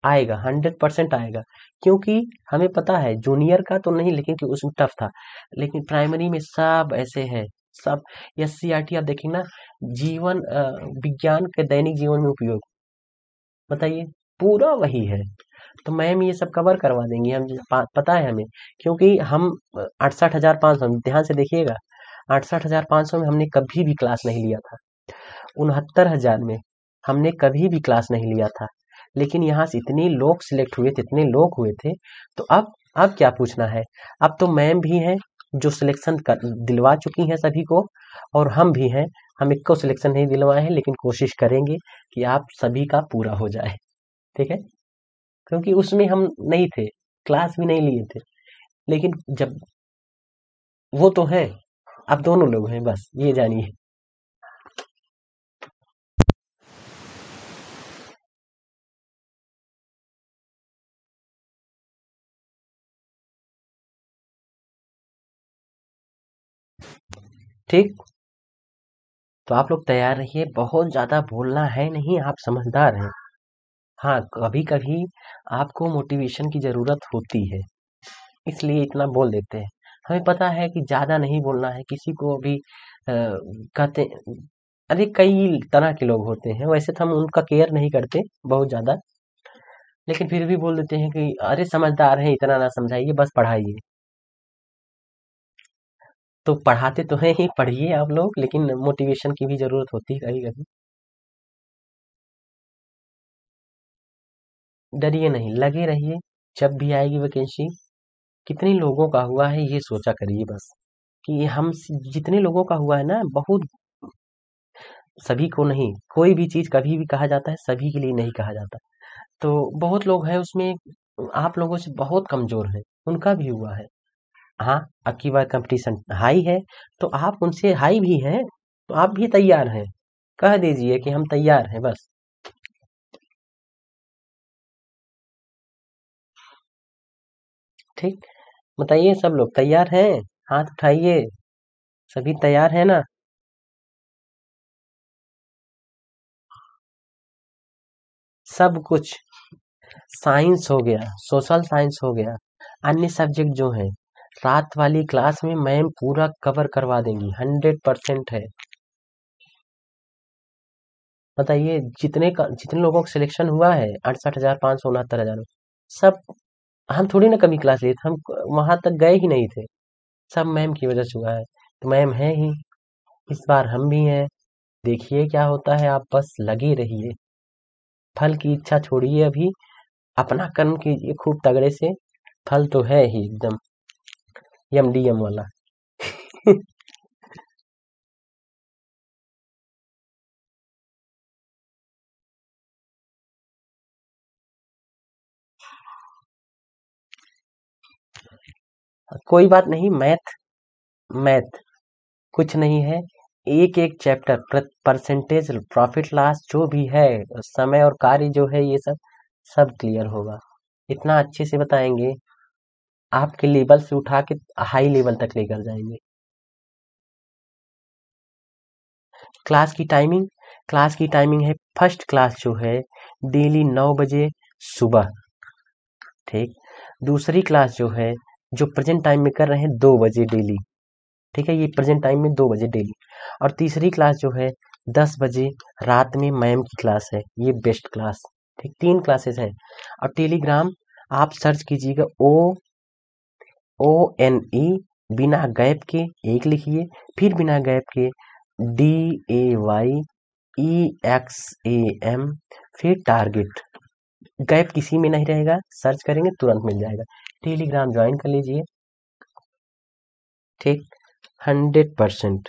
आएगा, 100% आएगा। क्योंकि हमें पता है जूनियर का तो नहीं, लेकिन कि उसमें टफ था, लेकिन प्राइमरी में सब ऐसे हैं। सब SCRT आप देखेंगे ना, जीवन विज्ञान के दैनिक जीवन में उपयोग, बताइए, पूरा वही है। तो मैम ये सब कवर करवा देंगी, हम पता है हमें। क्योंकि हम 68,500, ध्यान से देखिएगा, 68,500 में हमने कभी भी क्लास नहीं लिया था। 69,000 में हमने कभी भी क्लास नहीं लिया था। लेकिन यहाँ से इतने लोग सिलेक्ट हुए थे, इतने लोग हुए थे। तो अब क्या पूछना है? अब तो मैम भी हैं जो सिलेक्शन कर दिलवा चुकी हैं सभी को, और हम भी हैं, हम एक को सिलेक्शन नहीं दिलवाए हैं, लेकिन कोशिश करेंगे कि आप सभी का पूरा हो जाए। ठीक है, क्योंकि उसमें हम नहीं थे, क्लास भी नहीं लिए थे, लेकिन जब वो तो है, अब दोनों लोग हैं, बस ये जानिए। ठीक, तो आप लोग तैयार रहिए, बहुत ज्यादा बोलना है नहीं, आप समझदार हैं। हाँ, कभी कभी आपको मोटिवेशन की जरूरत होती है, इसलिए इतना बोल देते हैं। हमें पता है कि ज्यादा नहीं बोलना है, किसी को भी कहते, अरे कई तरह के लोग होते हैं, वैसे तो हम उनका केयर नहीं करते बहुत ज्यादा, लेकिन फिर भी बोल देते हैं कि अरे समझदार है, इतना ना समझाइए, बस पढ़ाइए। तो पढ़ाते तो हैं ही, पढ़िए आप लोग, लेकिन मोटिवेशन की भी जरूरत होती है कभी कभी। डरिए नहीं, लगे रहिए, जब भी आएगी वैकेंसी। कितने लोगों का हुआ है ये सोचा करिए बस, कि हम जितने लोगों का हुआ है ना, बहुत, सभी को नहीं, कोई भी चीज कभी भी कहा जाता है, सभी के लिए नहीं कहा जाता। तो बहुत लोग हैं उसमें, आप लोगों से बहुत कमजोर हैं, उनका भी हुआ है। हाँ, अब की बार कंपटीशन हाई है, तो आप उनसे हाई भी हैं, तो आप भी तैयार हैं, कह दीजिए कि हम तैयार हैं बस। ठीक, बताइए सब लोग तैयार हैं? हाथ उठाइए, सभी तैयार है ना? सब कुछ, साइंस हो गया, सोशल साइंस हो गया, अन्य सब्जेक्ट जो हैं, रात वाली क्लास में मैम पूरा कवर करवा देंगी, 100% है। बताइए, जितने लोगों का सिलेक्शन हुआ है, 68,500, 69,000, सब, हम थोड़ी ना कभी क्लास लिए थे, हम वहां तक गए ही नहीं थे, सब मैम की वजह से हुआ है। तो मैम है ही, इस बार हम भी हैं, देखिए क्या होता है, आप बस लगे रहिए, फल की इच्छा छोड़िए अभी, अपना कर्म कीजिए खूब तगड़े से, फल तो है ही एकदम यम डी एम वाला। कोई बात नहीं, मैथ, मैथ कुछ नहीं है, एक एक चैप्टर, परसेंटेज, प्रॉफिट लॉस जो भी है, समय और कार्य जो है, ये सब सब क्लियर होगा, इतना अच्छे से बताएंगे, आपके लेवल से उठा के हाई लेवल तक लेकर जाएंगे। क्लास की टाइमिंग, क्लास की टाइमिंग है, फर्स्ट क्लास जो है डेली 9 बजे सुबह। ठीक, दूसरी क्लास जो है, जो प्रेजेंट टाइम में कर रहे हैं, 2 बजे डेली। ठीक है, ये प्रेजेंट टाइम में 2 बजे डेली। और तीसरी क्लास जो है 10 बजे रात में मैम की क्लास है, ये बेस्ट क्लास। ठीक, 3 क्लासेस हैं। और टेलीग्राम आप सर्च कीजिएगा, ONE, बिना गैप के एक लिखिए, फिर बिना गैप के DAYEXAM, फिर टारगेट, गैप किसी में नहीं रहेगा, सर्च करेंगे तुरंत मिल जाएगा। टेलीग्राम ज्वाइन कर लीजिए। ठीक, 100%।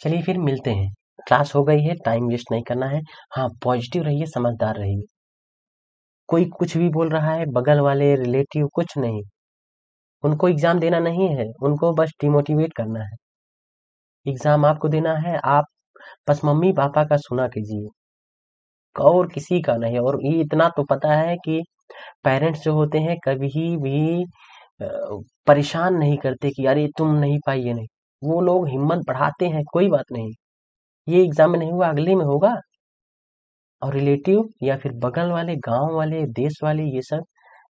चलिए फिर मिलते हैं। क्लास हो गई है, टाइम वेस्ट नहीं करना है। हाँ, पॉजिटिव रहिए, समझदार रहिए। कोई कुछ भी बोल रहा है, बगल वाले रिलेटिव, कुछ नहीं। उनको एग्जाम देना नहीं है, उनको बस डिमोटिवेट करना है। एग्जाम आपको देना है, आप बस मम्मी पापा का सुना कीजिए और किसी का नहीं। और ये इतना तो पता है कि पेरेंट्स जो होते हैं कभी भी अ, परेशान नहीं करते कि अरे तुम नहीं पाई, ये नहीं। वो लोग हिम्मत बढ़ाते हैं, कोई बात नहीं, ये एग्जाम में नहीं हुआ अगले में होगा। और रिलेटिव या फिर बगल वाले, गांव वाले, देश वाले, ये सब,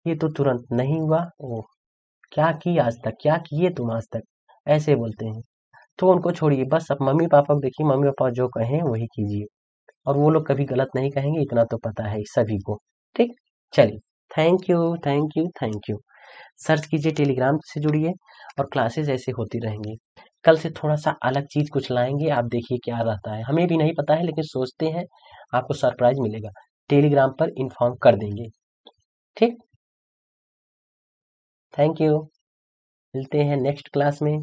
ये तो तुरंत नहीं हुआ, ओ क्या की आज तक, क्या किए तुम आज तक, ऐसे बोलते हैं। तो उनको छोड़िए, बस अब मम्मी पापा को देखिए, मम्मी पापा जो कहें वही कीजिए। और वो लोग कभी गलत नहीं कहेंगे, इतना तो पता है सभी को। ठीक, चलिए, thank you, thank you, thank you. Search कीजिए, टेलीग्राम से जुड़िए और क्लासेस ऐसे होती रहेंगी। कल से थोड़ा सा अलग चीज कुछ लाएंगे, आप देखिए क्या रहता है, हमें भी नहीं पता है लेकिन सोचते हैं आपको सरप्राइज मिलेगा। टेलीग्राम पर इन्फॉर्म कर देंगे। ठीक, थैंक यू, मिलते हैं नेक्स्ट क्लास में।